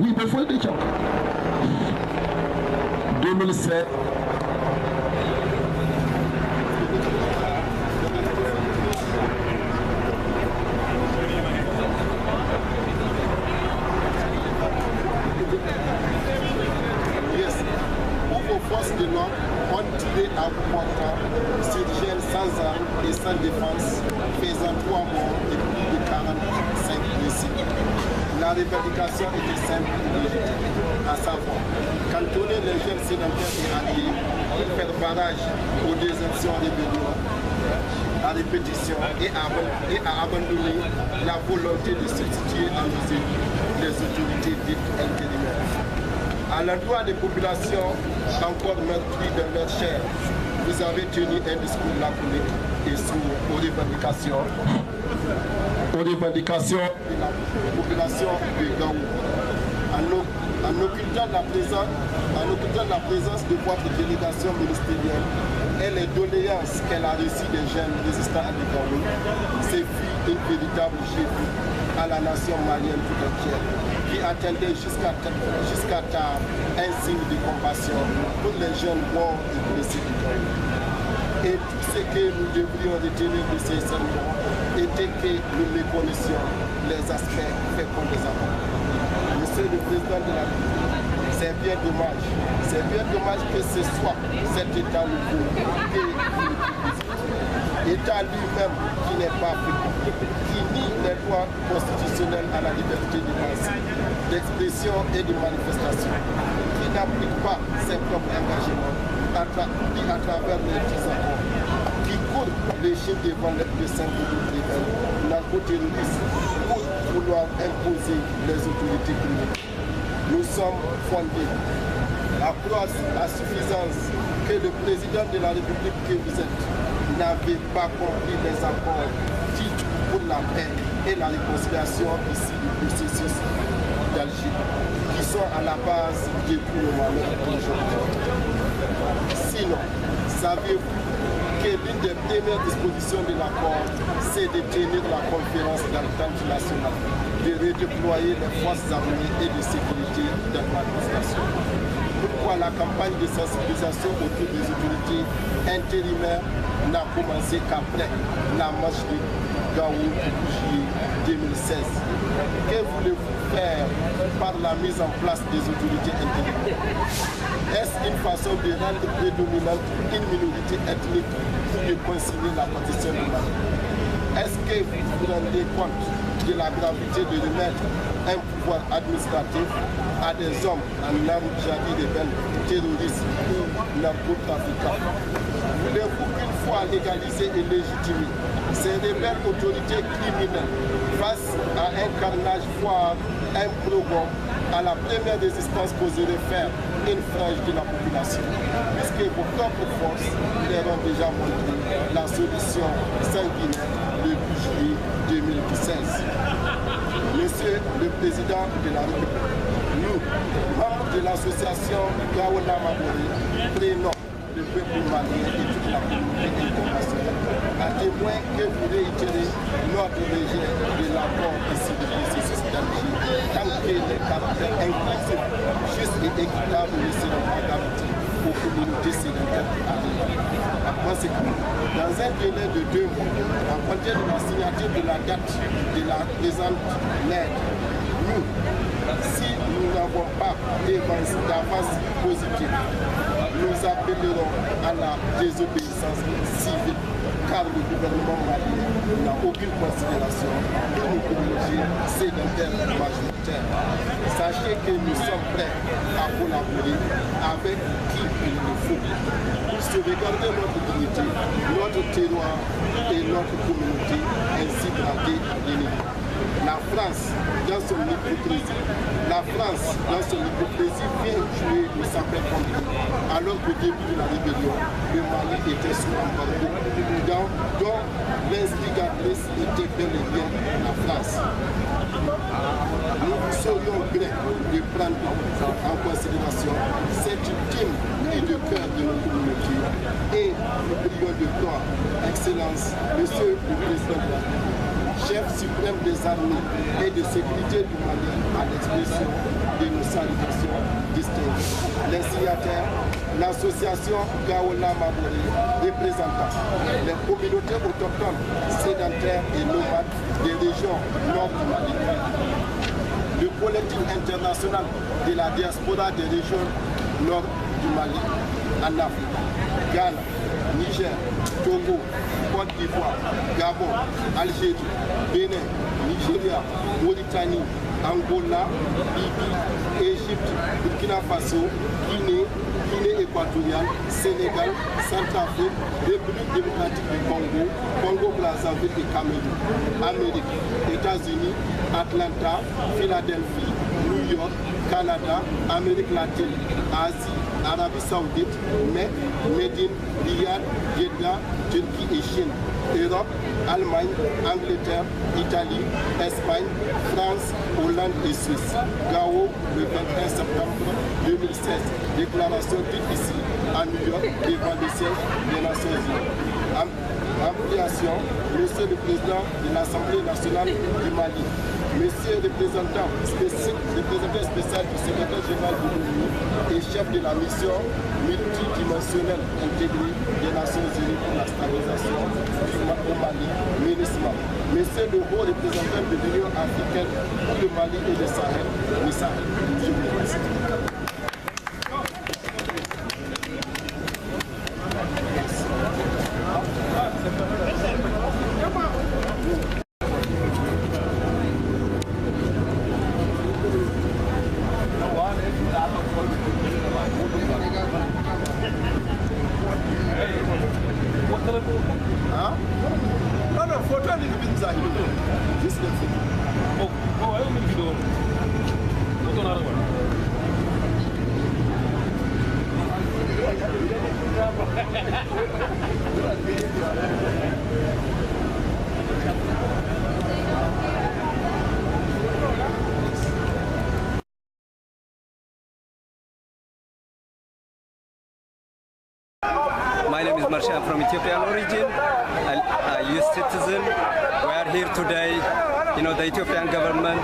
L: oui, mais il faut le dire. 2007. Forces de l'ordre ont tiré à Bouakra sur jeunes sans armes et sans défense, faisant 3 morts et plus de 45 blessés. La revendication était simple et légitime, à savoir cantonner les jeunes sédentaires et alliés, faire barrage aux désertions rébellions à répétition et à abandonner la volonté de substituer à nos élus les autorités dites intérimaires. À l'endroit des populations encore meurtries de leur chair, vous avez tenu un discours laconique et sourd aux revendications de la population de Gaou. En occultant la présence de votre délégation ministérielle et les doléances qu'elle a reçues des jeunes résistants à Gaou, c'est une véritable chefie à la nation malienne tout entière, qui attendait jusqu'à tard un signe de compassion pour les jeunes morts et blessés du Gaou. Et tout ce que nous devrions retenir de ces sermons était que nous méconnaissions les aspects féconds des amours. Monsieur le Président de la République, c'est bien dommage. C'est bien dommage que ce soit cet État nouveau que État lui-même qui n'est pas fécond, qui nie les droits constitutionnels à la liberté de pensée, d'expression et de manifestation, qui n'applique pas ses propres engagements à travers les 10 accords, qui court les chiens devant les symboliques rebelles, narcoterroristes, pour vouloir imposer les autorités criminelles. Nous sommes fondés à croire à suffisance que le président de la République que vous êtes n'avait pas compris les accords dits pour la paix et la réconciliation ici du processus d'Algérie, qui sont à la base de tout le malheur d'aujourd'hui. Sinon, savez-vous que l'une des premières dispositions de l'accord, c'est de tenir la conférence d'entente nationale, de redéployer les forces armées et de sécurité dans l'administration. Pourquoi la campagne de sensibilisation autour des autorités intérimaires n'a commencé qu'après la marche de Gaou du juillet 2016? Que voulez-vous faire par la mise en place des autorités intérimaires? Est-ce une façon de rendre prédominante une minorité ethnique pour de consigner la partition du Mali? Est-ce que vous vous rendez compte de la gravité de remettre un pouvoir administratif à des hommes en armes jadis rebelles, terroristes ou narcotrafiquants? Voulez-vous qu'une fois légalisés et légitimés, ces rebelles autorités criminelles face à un carnage, voire un progrès, à la première résistance qu'oserait faire une frange de la population, puisque vos propres forces leur ont déjà montré la solution sanguinaire le 12 juillet 2016. Monsieur le Président de la République, nous, membres de l'association Gaoula Mabori, prenons le peuple malien et toute la communauté internationale à témoin que vous réitérez notre rejet de l'accord ici du processus d'Algérie, tant que les caractères inclusifs, justes et équitables ne seront pas garantis aux communautés sédentaires arrivées. Par conséquent, dans un délai de 2 mois, à compter de la signature de la date de la présente lettre, nous, si nous n'avons pas d'avance positive, nous appellerons à la désobéissance civile, car le gouvernement malien n'a aucune considération pour nos communautés sédentaires majoritaires. Sachez que nous sommes prêts à collaborer avec qui il le faut pour sauvegarder notre dignité, notre terroir et notre communauté ainsi braquée à l'ennemi. La France, dans son hypocrisie, vient jouer le sapeur-pompier alors qu'au début de la rébellion, le Mali était sous embargo, dont l'instigatrice était bel et bien la France. Nous serions grés de prendre en considération cette ultime et de cœur de nos communautés et nous prions de toi, Excellence, Monsieur le Président de la République, chef suprême des armées et de sécurité du Mali, à l'expression de nos salutations distinguées. Les signataires, l'association Gaola Mabori, représentant les communautés autochtones, sédentaires et nomades des régions nord du Mali. Le collectif international de la diaspora des régions nord du Mali, en Afrique, Ghana, Niger, Togo, Côte d'Ivoire, Gabon, Algérie, Bénin, Nigeria, Mauritanie, Angola, Libye, Égypte, Burkina Faso, Guinée équatoriale, Sénégal, Centrafrique, République démocratique du Congo, Congo-Brazzaville et Cameroun, Amérique, États-Unis, Atlanta, Philadelphie, New York, Canada, Amérique latine, Asie, Arabie Saoudite, Mecque, Médine, Riyad, Jeddah, Turquie et Chine, Europe, Allemagne, Angleterre, Italie, Espagne, France, Hollande et Suisse. Gao, le 21 septembre 2016. Déclaration difficile à New York devant le siège des Nations Unies. Ampliation, Monsieur le Président de l'Assemblée nationale du Mali. Monsieur le représentant spécial du secrétaire général de l'ONU et chef de la mission multidimensionnelle intégrée des Nations Unies pour la stabilisation au Mali, MINUSMA. Monsieur le haut représentant de l'Union africaine pour le Mali et le Sahel, Sahel. Je vous remercie.
M: My name is Marsha. I'm from Ethiopian origin. A youth citizen. We are here today. The Ethiopian government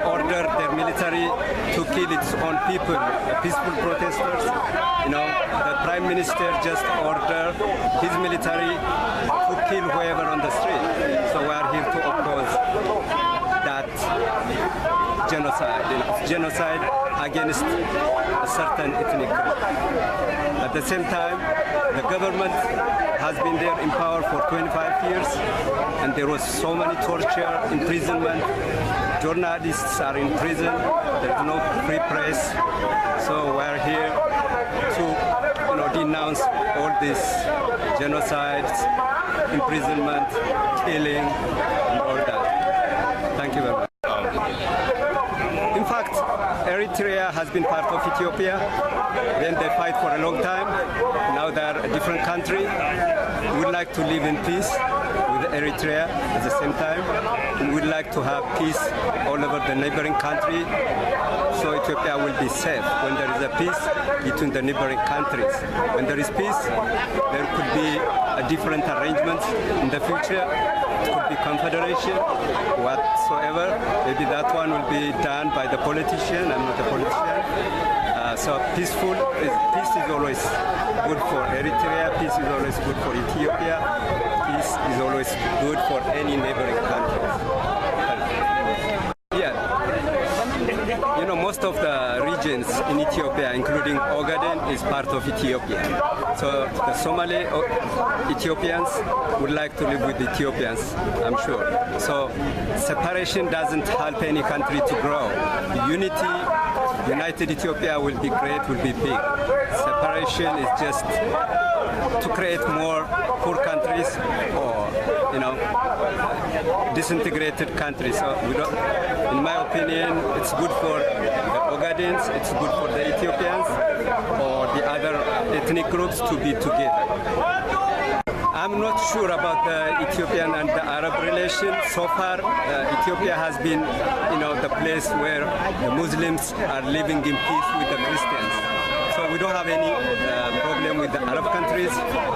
M: ordered their military to kill its own people, peaceful protesters. The Prime Minister just ordered his military to kill whoever on the street. So we are here to oppose that genocide against a certain ethnic group. At the same time, the government has been there in power for 25 years, and there was so many torture, imprisonment. Journalists are in prison. There is no free press. So we are here to, denounce all this genocides, imprisonment, killing, and all that. Thank you very much. In fact, Eritrea has been part of Ethiopia. Then they fight for a long time. Now they are a different country. We would like to live in peace with Eritrea at the same time. We would like to have peace all over the neighboring country, so Ethiopia will be safe when there is a peace between the neighboring countries. When there is peace, there could be a different arrangements in the future. It could be confederation, whatsoever. Maybe that one will be done by the politician. I'm not a politician. So peace is always good for Eritrea. Peace is always good for Ethiopia. Peace is always good for any neighboring countries. Yeah. Most of the regions in Ethiopia, including Ogaden, is part of Ethiopia. So the Somali Ethiopians would like to live with Ethiopians, I'm sure. So separation doesn't help any country to grow. Unity, united Ethiopia will be great, will be big. Separation is just to create more poor countries or, disintegrated countries. So we don't, in my opinion, it's good for the Ogadens, it's good for the Ethiopians or the other ethnic groups to be together. I'm not sure about the Ethiopian and the Arab relation. So far, Ethiopia has been, the place where the Muslims are living in peace with the Christians. So we don't have any problem with the Arab countries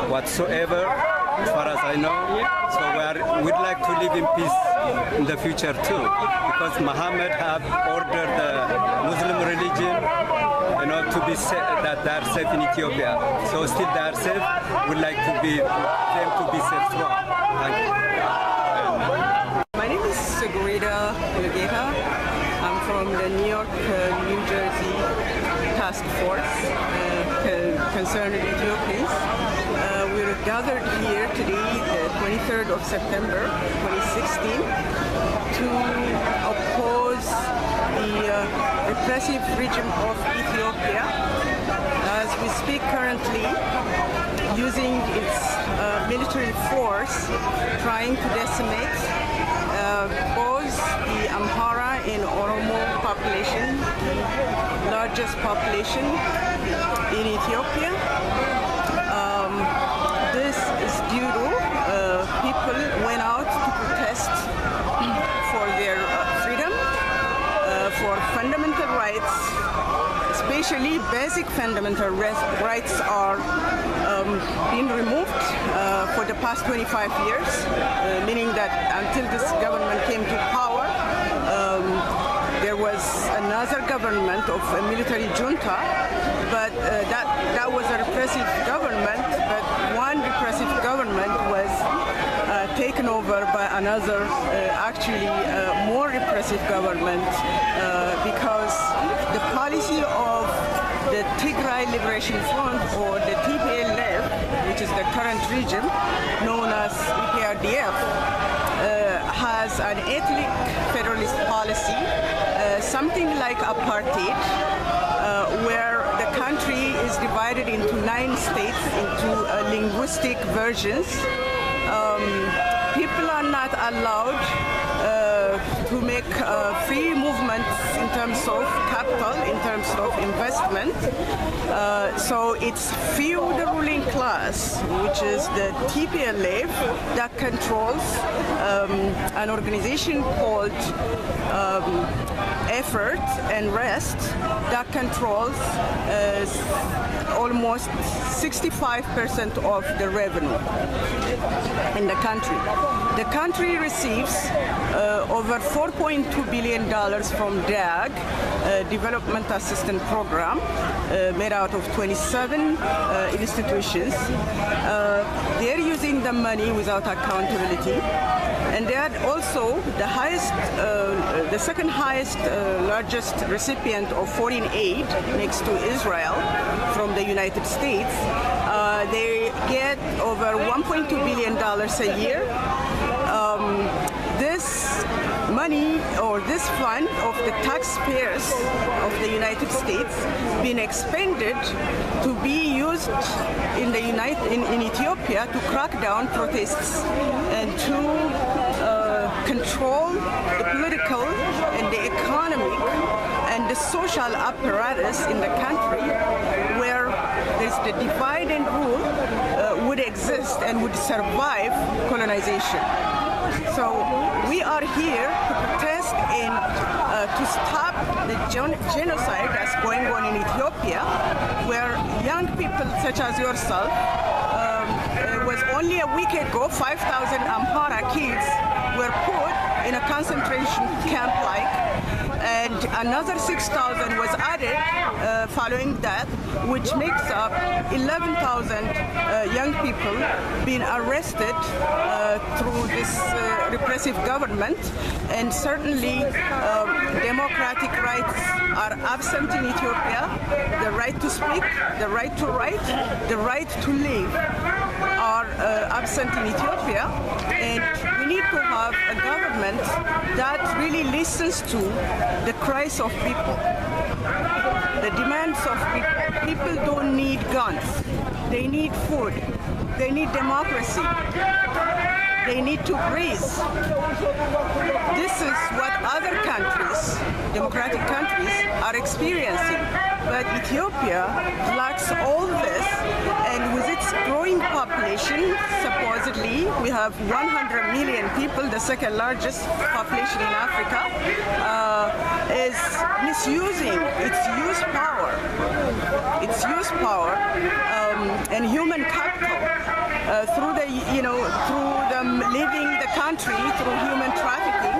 M: whatsoever, as far as I know. So we'd like to live in peace in the future too, because Muhammad have ordered the Muslim religion, to be safe, that they are safe in Ethiopia. So still they are safe. We'd like to be them to be safe as well. Thank you.
N: My name is Segurita Lugeta. I'm from the New York, New Jersey Task Force concerned Ethiopians. We're gathered here today, the 23rd of September 2016, to oppose the repressive regime of Ethiopia. As we speak currently, using its military force, trying to decimate both the Amhara and Oromo population, the largest population in Ethiopia. This is due to people went out to protest for their freedom, for fundamental rights, especially basic fundamental rights are being removed for the past 25 years, meaning that until this government came to power, there was another government of a military junta, but that was a repressive government, but one repressive government was taken over by another, actually more repressive government, because the policy of the Tigray Liberation Front, or the TPLF, which is the current regime known as EPRDF, has an ethnic federalist policy, something like apartheid, where the country is divided into 9 states, into linguistic versions. People are not allowed to make free movements in terms of capital, in terms of investment. So it's few the ruling class, which is the TPLF, that controls an organization called Effort and Rest, that controls almost 65% of the revenue in the country. The country receives over $4.2 billion from DAG, Development Assistance Program, made out of 27 institutions. They're using the money without accountability. And they are also the highest, the second highest, largest recipient of foreign aid next to Israel from the United States. They get over $1.2 billion a year. This money, or this fund of the taxpayers of the United States, being expended to be used in Ethiopia to crack down protests and to control the political and the economic and the social apparatus in the country, where there's the divide and rule would exist and would survive colonization. So we are here to protest and to stop the genocide that's going on in Ethiopia, where young people such as yourself was only a week ago, 5,000 Amhara kids were put in a concentration camp and another 6,000 was added following that, which makes up 11,000 young people being arrested through this repressive government. And certainly democratic rights are absent in Ethiopia. The right to speak, the right to write, the right to live are absent in Ethiopia. And we need to have a government that really listens to the cries of people, the demands of people. People don't need guns. They need food. They need democracy. They need to breathe. This is what other countries, democratic countries, are experiencing. But Ethiopia lacks all this, and with its growing population, supposedly we have 100 million people, the second largest population in Africa, is misusing its use power and human capital through them leaving the country through human trafficking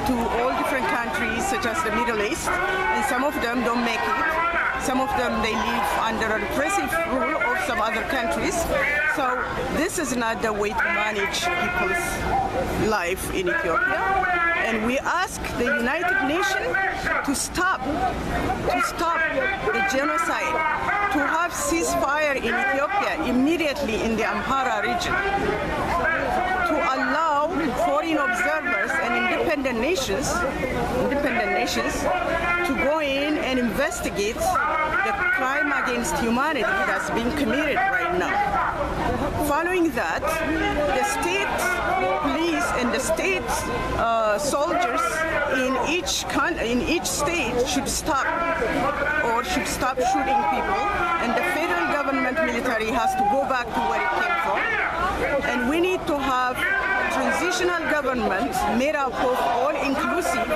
N: to all different countries such as the Middle East, and some of them don't make it. Some of them, they live under a repressive rule of some other countries. So this is not the way to manage people's life in Ethiopia. And we ask the United Nations to stop the genocide, to have ceasefire in Ethiopia immediately in the Amhara region, to allow foreign observers and independent nations to go in and investigate the crime against humanity that's being committed right now. Following that, the state police and the state soldiers in each state should stop shooting people, and the federal government military has to go back to where it came from. And we need to have transitional government made up of all inclusive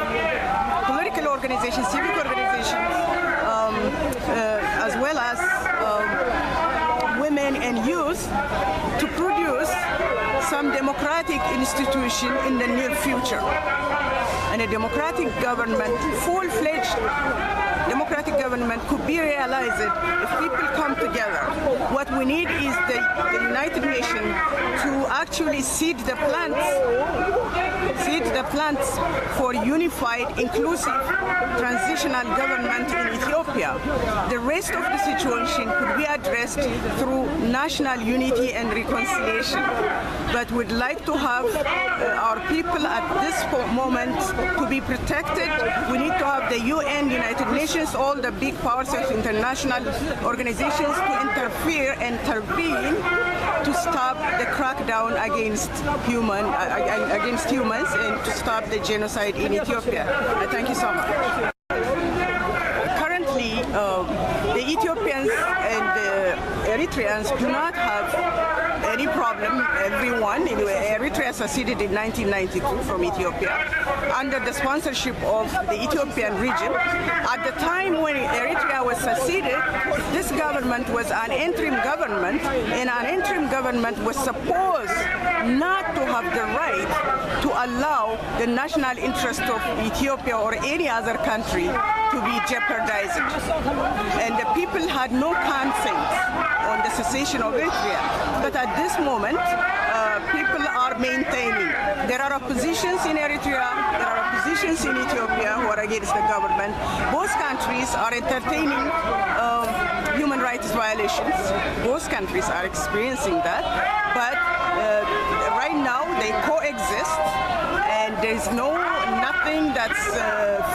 N: political organizations, civic organizations, as well as women and youth, to produce some democratic institution in the near future. And a democratic government, full-fledged democratic government, could be realized if people come together. What we need is the United Nations to actually seed the plants for unified, inclusive, transitional government in Ethiopia. The rest of the situation could be addressed through national unity and reconciliation. But we'd like to have our people at this moment to be protected. We need to have the UN, United Nations, all the big powers of international organizations to intervene to stop the crackdown against humans and to stop the genocide in Ethiopia. Thank you so much. Currently, the Ethiopians and the Eritreans do not have any problem. Everyone, Eritrea seceded in 1992 from Ethiopia under the sponsorship of the Ethiopian region. At the time when Eritrea was seceded, this government was an interim government, and an interim government was supposed not to have the right to allow the national interest of Ethiopia or any other country to be jeopardized. And the people had no consent on the secession of Eritrea. But at this moment, people are maintaining. There are oppositions in Eritrea, there are oppositions in Ethiopia who are against the government. Both countries are entertaining human rights violations. Both countries are experiencing that. But right now they coexist, and there's nothing that's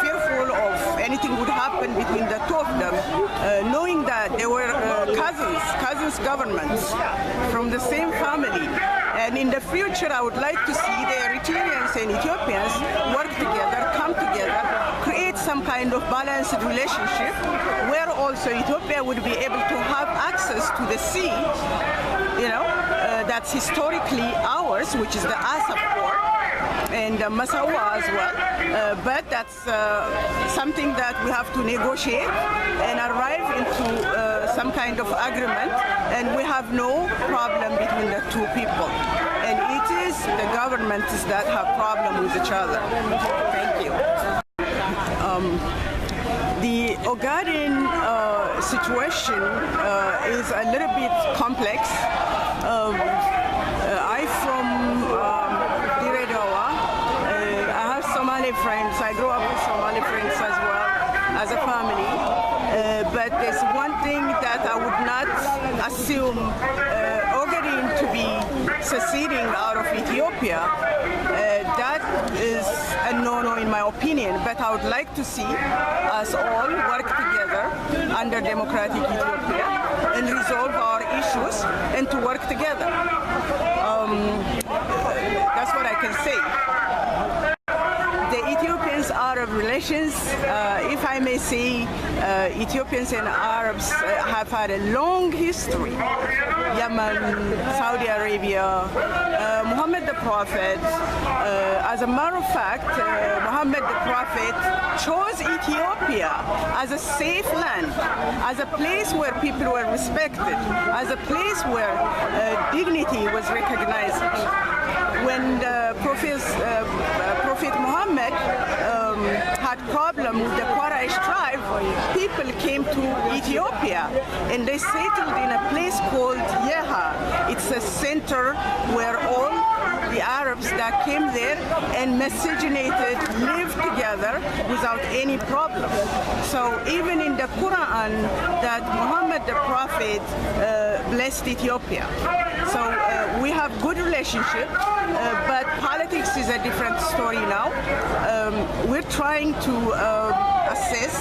N: fearful of anything would happen between the two of them, knowing that they were cousins governments from the same family. And in the future, I would like to see the Eritreans and Ethiopians work together, come together, create some kind of balanced relationship where also Ethiopia would be able to have access to the sea, that's historically ours, which is the Asab port, and Massawa as well. But that's something that we have to negotiate and arrive into some kind of agreement. and we have no problem between the two people. And it is the governments that have problem with each other. Thank you. The Ogaden situation is a little bit complex. I'm from Diredawa. I have Somali friends. I grew up with Somali friends as well as a family. But there's one thing that I would not assume Ogaden to be seceding out of Ethiopia. That is a no-no in my opinion, but I would like to see us all work together under democratic Ethiopia and resolve our issues and to work together. That's what I can say. The Ethiopians-Arab relations, if I may say, Ethiopians and Arabs have had a long history. Yemen, Saudi Arabia, Muhammad the Prophet. As a matter of fact, Muhammad the Prophet chose Ethiopia as a safe land, as a place where people were respected, as a place where dignity was recognized. When Prophet Muhammad had problem with the Quraysh tribe, people came to Ethiopia and they settled in a place called Yeha. It's a center where all the Arabs that came there and miscegenated lived together without any problem. So even in the Quran that Muhammad the Prophet blessed Ethiopia. So we have good relationship, but politics is a different story now. We're trying to assess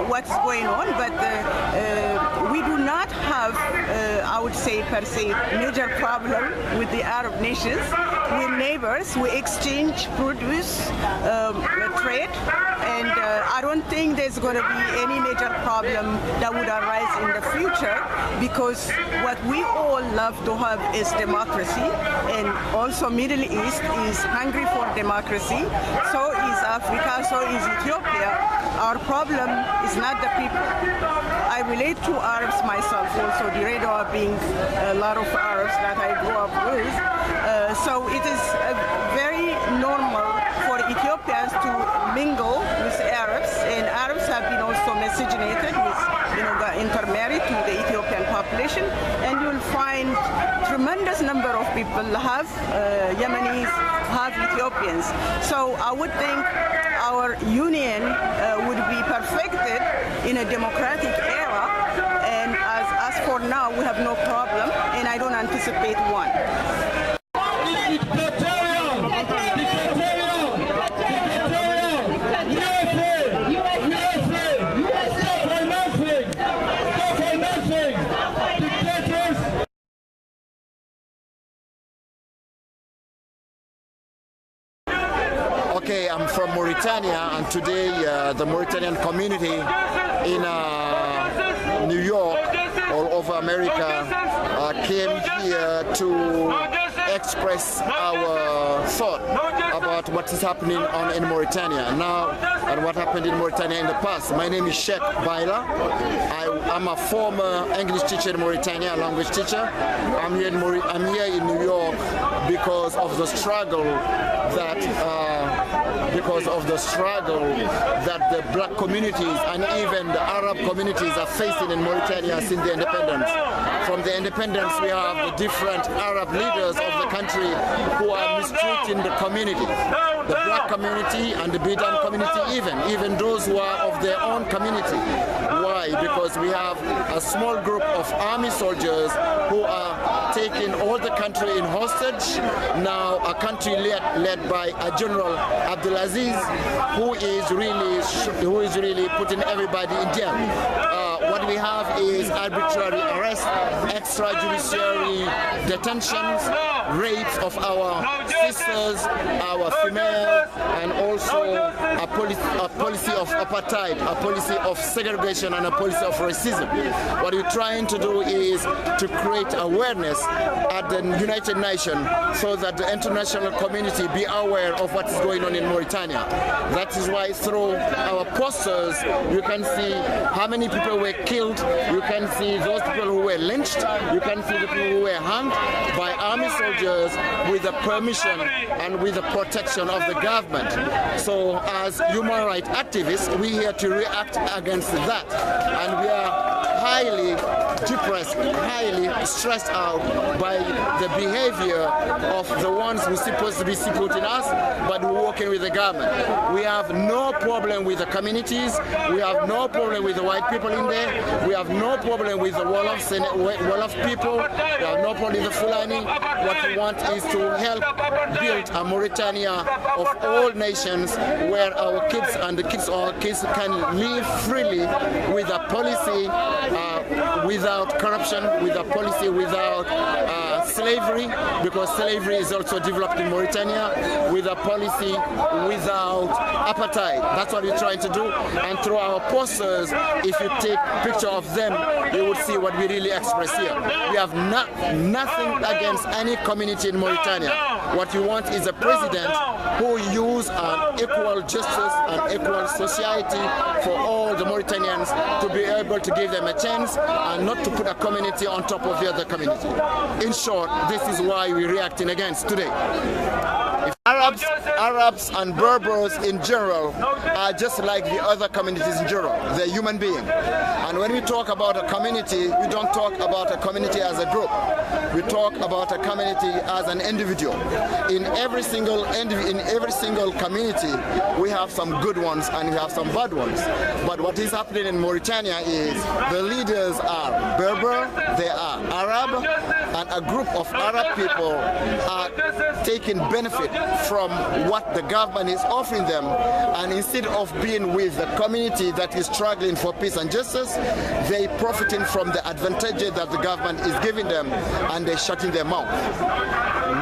N: what's going on, but we do not have, I would say per se, major problem with the Arab nations. We're neighbors, we exchange produce, trade, and I don't think there's going to be any major problem that would arise in the future, because what we all love to have is democracy, and also Middle East is hungry for democracy, so is Africa, so is Ethiopia. Our problem is not the people. I relate to Arabs myself also, Diredawa being a lot of Arabs that I grew up with. So it is very normal for Ethiopians to mingle with Arabs, and Arabs have been also miscegenated with, got intermarried to the Ethiopian population, and you'll find tremendous number of people have Yemenis, have Ethiopians. So I would think our union would be perfected in a democratic era, and as for now, we have no problem, and I don't anticipate one.
O: Okay, I'm from Mauritania, and today the Mauritanian community in New York, all over America, came here to express our thought about what is happening in Mauritania now and what happened in Mauritania in the past. My name is Sept Baila. I'm a former English teacher in Mauritania, a language teacher. I'm here in New York because of the struggle that the black communities and even the Arab communities are facing in Mauritania since the independence. From the independence, we have the different Arab leaders of the country who are mistreating the community, the black community and the Bidan community, even those who are of their own community. Why? Because we have a small group of army soldiers who are taking all the country in hostage. Now a country led by a General Abdulaziz, who is really putting everybody in jail. What we have is arbitrary arrest, extrajudiciary detentions, rapes of our sisters, our females, and also a policy of apartheid, a policy of segregation, and a policy of racism. What we're trying to do is to create awareness at the United Nations so that the international community be aware of what is going on in Mauritania. That is why through our posters you can see how many people were killed. You can see those people who were lynched. You can see the people who were hanged by army soldiers with the permission and with the protection of the government. So as human rights activists, we're here to react against that. And we are highly depressed, highly stressed out by the behavior of the ones who are supposed to be supporting us, but who are working with the government. We have no problem with the communities. We have no problem with the white people in there. We have no problem with the Wolof people. We have no problem with the Fulani. What we want is to help build a Mauritania of all nations where our kids and the kids of our kids can live freely with a policy without corruption, with a policy without slavery, because slavery is also developed in Mauritania, with a policy without apartheid. That's what we're trying to do. And through our posters, if you take a picture of them, you would see what we really express here. We have nothing against any community in Mauritania. What we want is a president who uses equal justice and equal society for all the Mauritanians, to be able to give them a chance and not to put a community on top of the other community. In short, this is why we're reacting against today. If Arabs and Berbers in general are just like the other communities in general. They're human beings. And when we talk about a community, we don't talk about a community as a group. We talk about a community as an individual. In every single community, we have some good ones and we have some bad ones. But what is happening in Mauritania is the leaders are Berber, they are Arab, and a group of Arab people are taking benefit from what the government is offering them, and instead of being with the community that is struggling for peace and justice, they profiting from the advantages that the government is giving them, and they're shutting their mouth.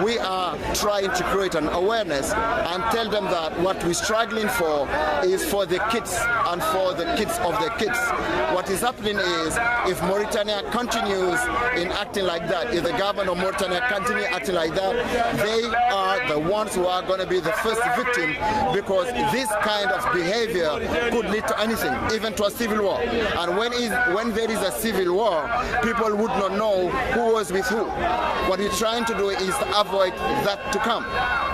O: We are trying to create an awareness and tell them that what we're struggling for is for the kids and for the kids of the kids. What is happening is, if Mauritania continues in acting like that, if the government of Mauritania continue acting like that, they are the ones who are going to be the first victim, because this kind of behavior could lead to anything, even to a civil war. And when there is a civil war, people would not know who was with who. What we're trying to do is to avoid that to come.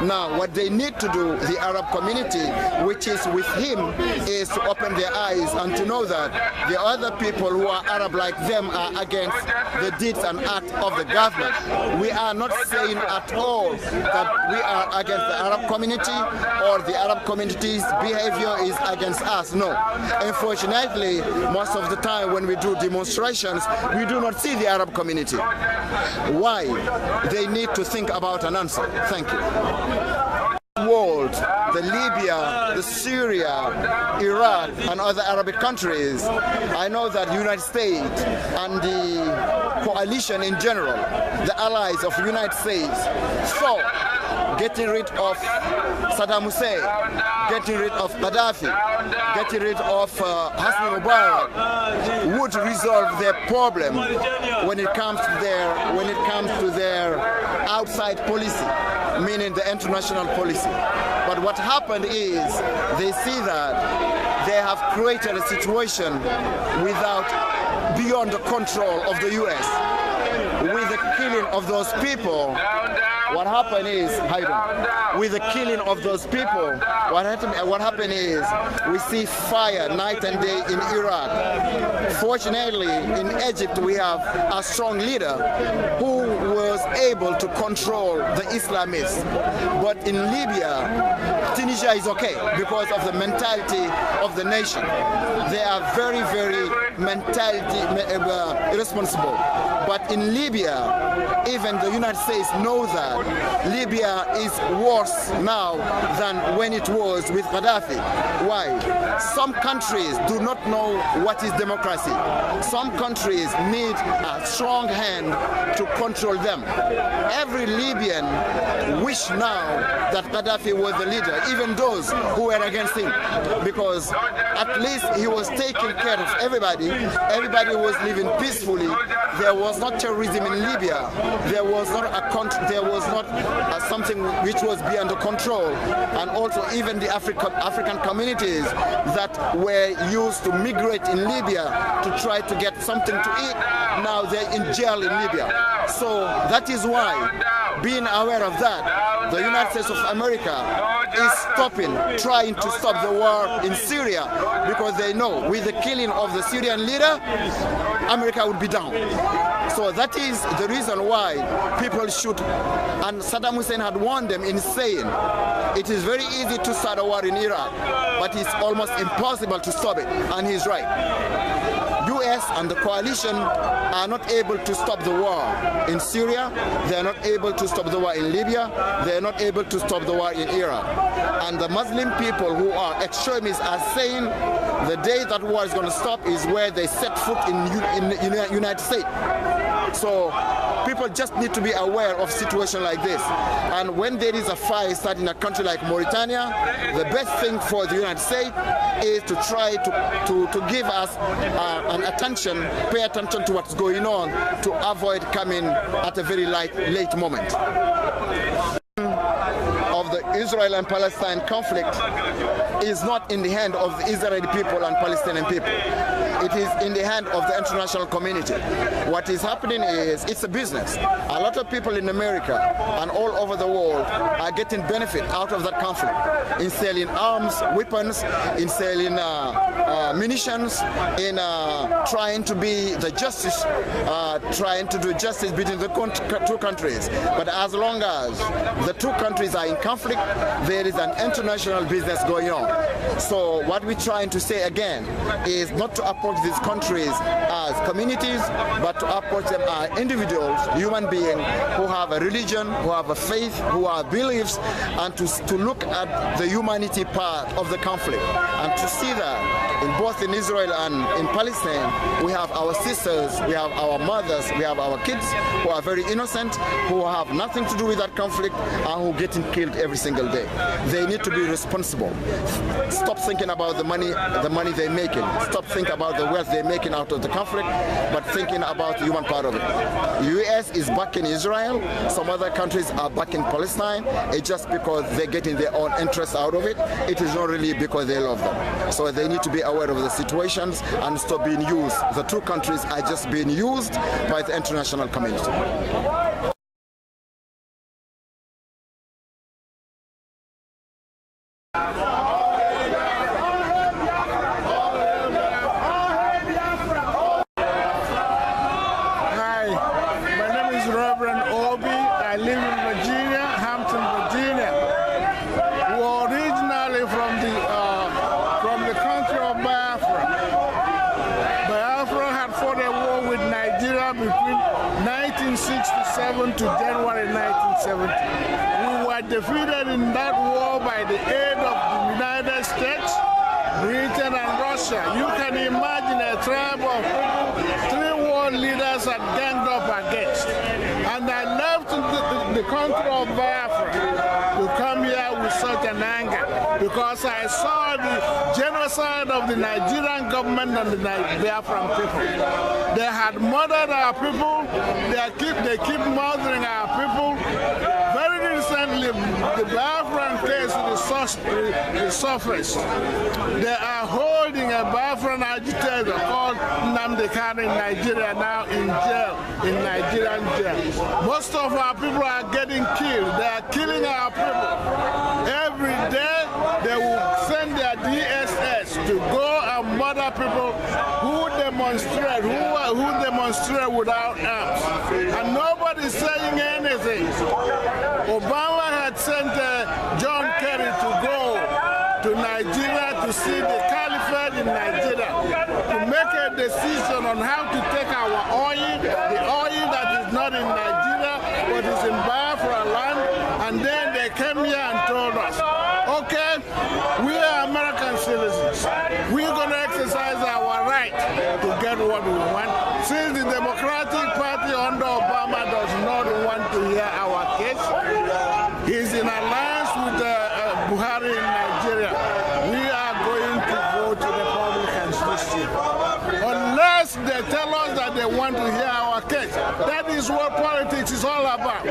O: Now, what they need to do, the Arab community, which is with him, is to open their eyes and to know that the other people who are Arab like them are against the deeds and acts of the government. We are not saying at all that we are against the Arab community or the Arab community's behavior is against us. No. Unfortunately, most of the time when we do demonstrations, we do not see the Arab community. Why? They need to think about an answer. Thank you. World, the Libya, the Syria, Iraq, and other Arabic countries, I know that the United States and the coalition in general, the allies of the United States, thought getting rid of Saddam Hussein, getting rid of Gaddafi, getting rid of Hosni Mubarak would resolve their problem when it comes to their outside policy, meaning the international policy. But what happened is they see that they have created a situation beyond the control of the US. With the killing of those people, what happened is, with the killing of those people, what happened is we see fire night and day in Iraq. Fortunately, in Egypt, we have a strong leader who was able to control the Islamists. But in Libya, Tunisia is okay because of the mentality of the nation. They are very, very irresponsible. But in Libya, even the United States knows that Libya is worse now than when it was with Gaddafi. Why? Some countries do not know what is democracy. Some countries need a strong hand to control them. Every Libyan wish now that Gaddafi was the leader, even those who were against him, because at least he was taking care of everybody. Everybody was living peacefully. There was not terrorism in Libya, there was not something which was beyond the control, and also even the African communities that were used to migrate in Libya to try to get something to eat, now they're in jail in Libya. So that is why, being aware of that, the United States of America is trying to stop the war in Syria, because they know with the killing of the Syrian leader, America would be down. So that is the reason why people should, and Saddam Hussein had warned them in saying, it is very easy to start a war in Iraq, but it's almost impossible to stop it, and he's right. US and the coalition are not able to stop the war in Syria, they are not able to stop the war in Libya, they are not able to stop the war in Iraq. And the Muslim people who are extremists are saying the day that war is going to stop is where they set foot in the United States. So people just need to be aware of a situation like this. And when there is a fire starting in a country like Mauritania, the best thing for the United States is to try to give us an attention, pay attention to what's going on, to avoid coming at a very late moment. Of the Israel and Palestine conflict is not in the hand of the Israeli people and Palestinian people. It is in the hand of the international community. What is happening is, it's a business. A lot of people in America and all over the world are getting benefit out of that conflict, in selling arms, weapons, in selling munitions, in trying to be the justice, trying to do justice between the two countries. But as long as the two countries are in conflict, there is an international business going on. So what we're trying to say again is not to approach these countries as communities, but to approach them as individuals, human beings who have a religion, who have a faith, who have beliefs, and to look at the humanity part of the conflict, and to see that both in Israel and in Palestine, we have our sisters, we have our mothers, we have our kids who are very innocent, who have nothing to do with that conflict, and who are getting killed every single day. They need to be responsible. Stop thinking about the money they're making. Stop thinking about the wealth they're making out of the conflict, but thinking about the human part of it. The U.S. is backing Israel. Some other countries are backing Palestine. It's just because they're getting their own interests out of it. It is not really because they love them. So they need to be aware of the situations and stop being used. The two countries are just being used by the international community.
P: To January 1970. We were defeated in that war by the aid of the United States, Britain and Russia. You can imagine a tribe of people 3 world leaders had ganged up against. And I left the country of Biafra to come here with such an anger, because I saw the genocide of the Nigerian government and the Biafran people. They had murdered our people, they keep murdering our people. Very recently, the Biafran case surfaced. They are holding a Biafran agitator called Nnamdi Kanu in Nigeria now in jail, in Nigerian jail. Most of our people are getting killed. They are killing our people. Every day, they will send their DSS to go and murder people who demonstrate, who demonstrate without arms. And nobody's saying anything. Obama had sent John Kerry to go to Nigeria to see the caliphate in Nigeria, to make a decision on how to take our oil, the oil that is not in Nigeria, but is in Biafra land. And then they came here and told us, okay, we are American citizens. We're going to exercise our right to get what we want. Since the Democratic Party under Obama does not want to hear our case, he's in alliance with Buhari in Nigeria. We are going to vote Republicans this year. Unless they tell us that they want to hear our case. is all about.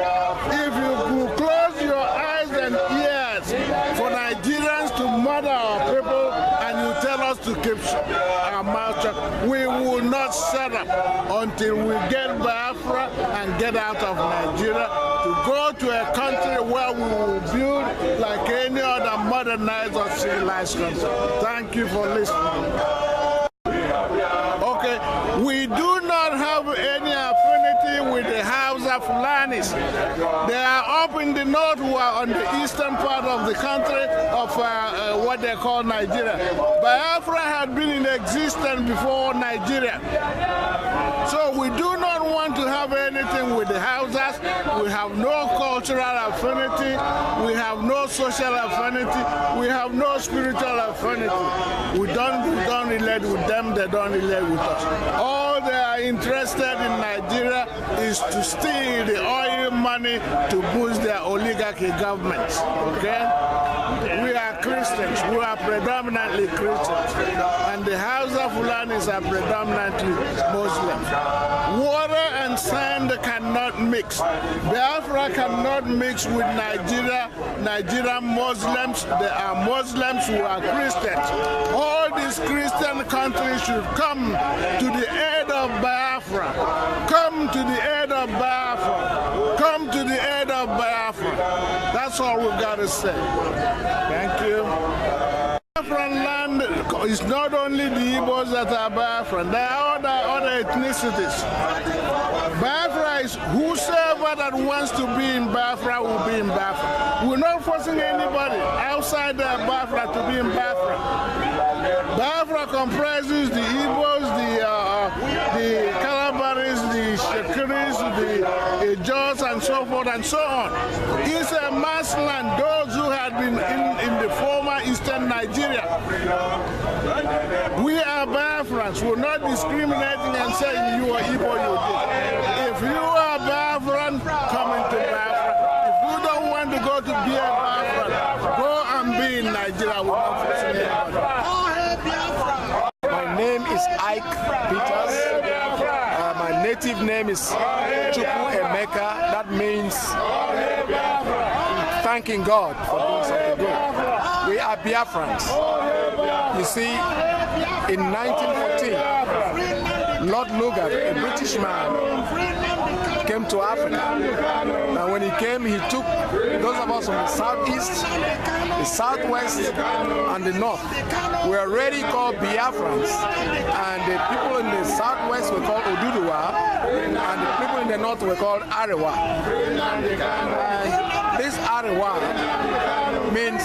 P: If you close your eyes and ears for Nigerians to murder our people and you tell us to keep our mouth shut, we will not shut up until we get Biafra and get out of Nigeria to go to a country where we will build like any other modernized or civilized country. Thank you for listening. Okay, we do not have any affinity with the Hausa Fulanis. They are up in the north who are on the eastern part of the country of what they call Nigeria. Biafra had been in existence before Nigeria. So we do not want to have anything with the Hausas. We have no cultural affinity. We have no social affinity. We have no spiritual affinity. We don't relate with them. They don't relate with us. All they are interested in Nigeria is to steal the oil money to boost their oligarchy governments. Okay? We are Christians. We are predominantly Christians. And the Hausa Fulanis are predominantly Muslims. Water and sand cannot mix. Biafra cannot mix with Nigerian Muslims. There are Muslims who are Christians. All these Christian countries should come to the aid of Biafra. Come to the aid of Biafra. Come to the aid of Biafra. That's all we've got to say. Thank you. Biafran land is not only the Igbos that are Biafran, there are other ethnicities. Biafra is whosoever that wants to be in Biafra will be in Biafra. We're not forcing anybody outside Biafra to be in Biafra. Biafra comprises the Igbos, the Calabaris, the Shakiris, the Jaws, and so forth and so on. It's a mass land, those who had been in the former eastern Nigeria. We are Biafrans. We're not discriminating and saying you are Igbo, you did. If you are Biafran, come into Biafra. If you don't want to go to be a Biafran, go and be in Nigeria. We're not forcing anybody.
Q: My name is Ike Peters. My native name is Chukwu Emeka. That means thanking God for doing something good. We are Biafrans. You see, in 1914, Lord Lugard, a British man, came to Africa. And when he came, he took those of us from the southeast, the southwest, and the north. We are already called Biafrans, and the people in the southwest were called Oduduwa, and the people in the north were called Arewa. And this Arewa means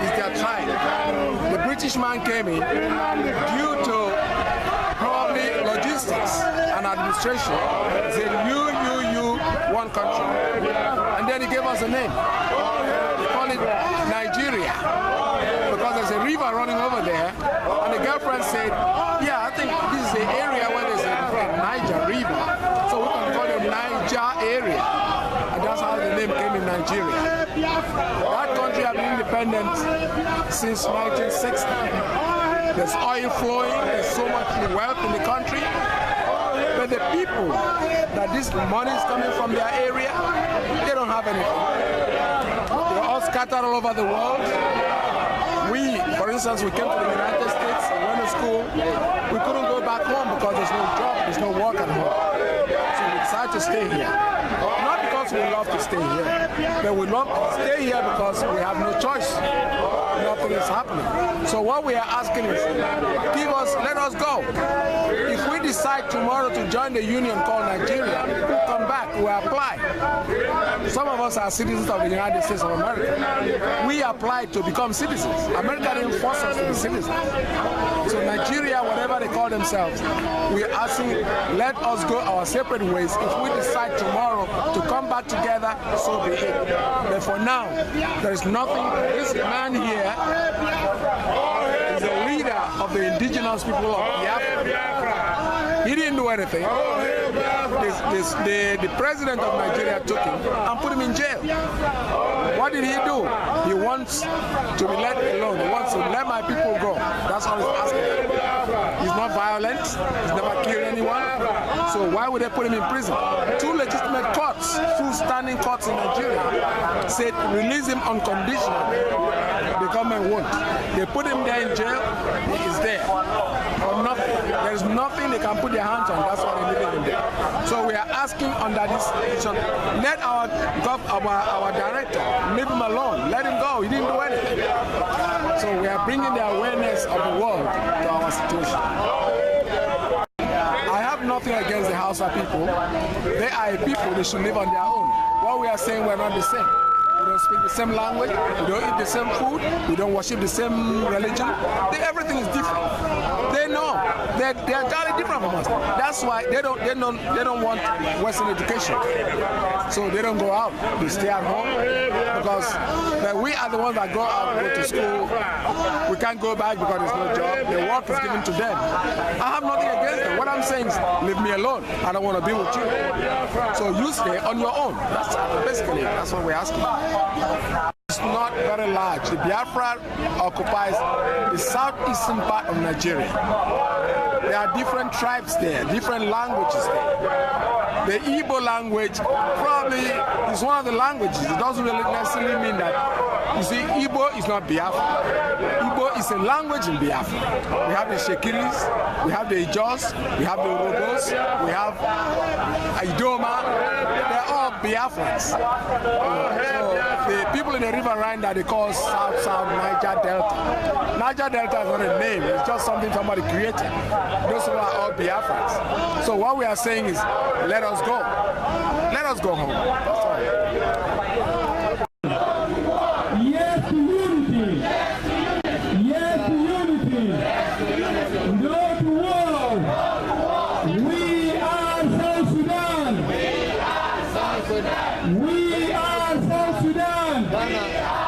Q: it's their tribe. The British man came in due to probably logistics and administration. He said, you, one country. And then he gave us a name. They call it Nigeria, because there's a river running over there. And the girlfriend said, yeah, I think this is the area where there's a Niger river. So we can call it Niger area. And that's how the name came in Nigeria. That country has been independent since 1960. There's oil flowing, there's so much wealth in the country. But the people that this money is coming from their area, they don't have anything. They're all scattered all over the world. We, for instance, we came to the United States, we went to school. We couldn't go back home because there's no job, there's no work at home. So we decided to stay here. Not because we love to stay here, but we love to stay here because we have no choice. Nothing is happening. So what we are asking is, let us go. If we decide tomorrow to join the union called Nigeria, we'll come back, we'll apply. Some of us are citizens of the United States of America. We applied to become citizens. America didn't force us to be citizens. So Nigeria, whatever they call themselves, we are asking, let us go our separate ways. If we decide tomorrow to come back together, so be it. But for now, there is nothing. This man here is the leader of the indigenous people of Biafra. He didn't do anything. The president of Nigeria took him and put him in jail. What did he do? He wants to be let alone. He wants to let my people go. That's all he's asking. He's not violent. He's never killed anyone. So why would they put him in prison? Two legitimate courts, two standing courts in Nigeria, said release him unconditionally. The government won't. They put him there in jail, he is there. For nothing. There is nothing they can put their hands on. That's why they're living in there. So we are asking under this situation, let our director leave him alone. Let him go. He didn't do anything. So we are bringing the awareness of the world to our situation. I have nothing against the Hausa people. They are a people. They should live on their own. What we are saying, we're not the same. We don't speak the same language, we don't eat the same food, we don't worship the same religion. Everything is different. They know they're entirely different from us. That's why they don't want Western education. So they don't go out. They stay at home because we are the ones that go out, go to school. We can't go back because there's no job. The work is given to them. I have nothing against them. What I'm saying is, leave me alone. I don't want to be with you. So you stay on your own. That's what we're asking. It's not very large. The Biafra occupies the southeastern part of Nigeria. There are different tribes there, different languages there. The Igbo language probably is one of the languages. It doesn't really necessarily mean that. You see, Igbo is not Biafra. Igbo is a language in Biafra. We have the Shekiris, we have the Ijos, we have the Urobos, we have Idoma. They're all Biafrans. So the people in the river Rhine that they call South Niger Delta. Niger Delta is not a name, it's just something somebody created. Those are all Biafrans. So what we are saying is, let us go. Let us go home. That's all.
R: Yes to unity. Yes to unity. No to war. We are South Sudan. We are South Sudan.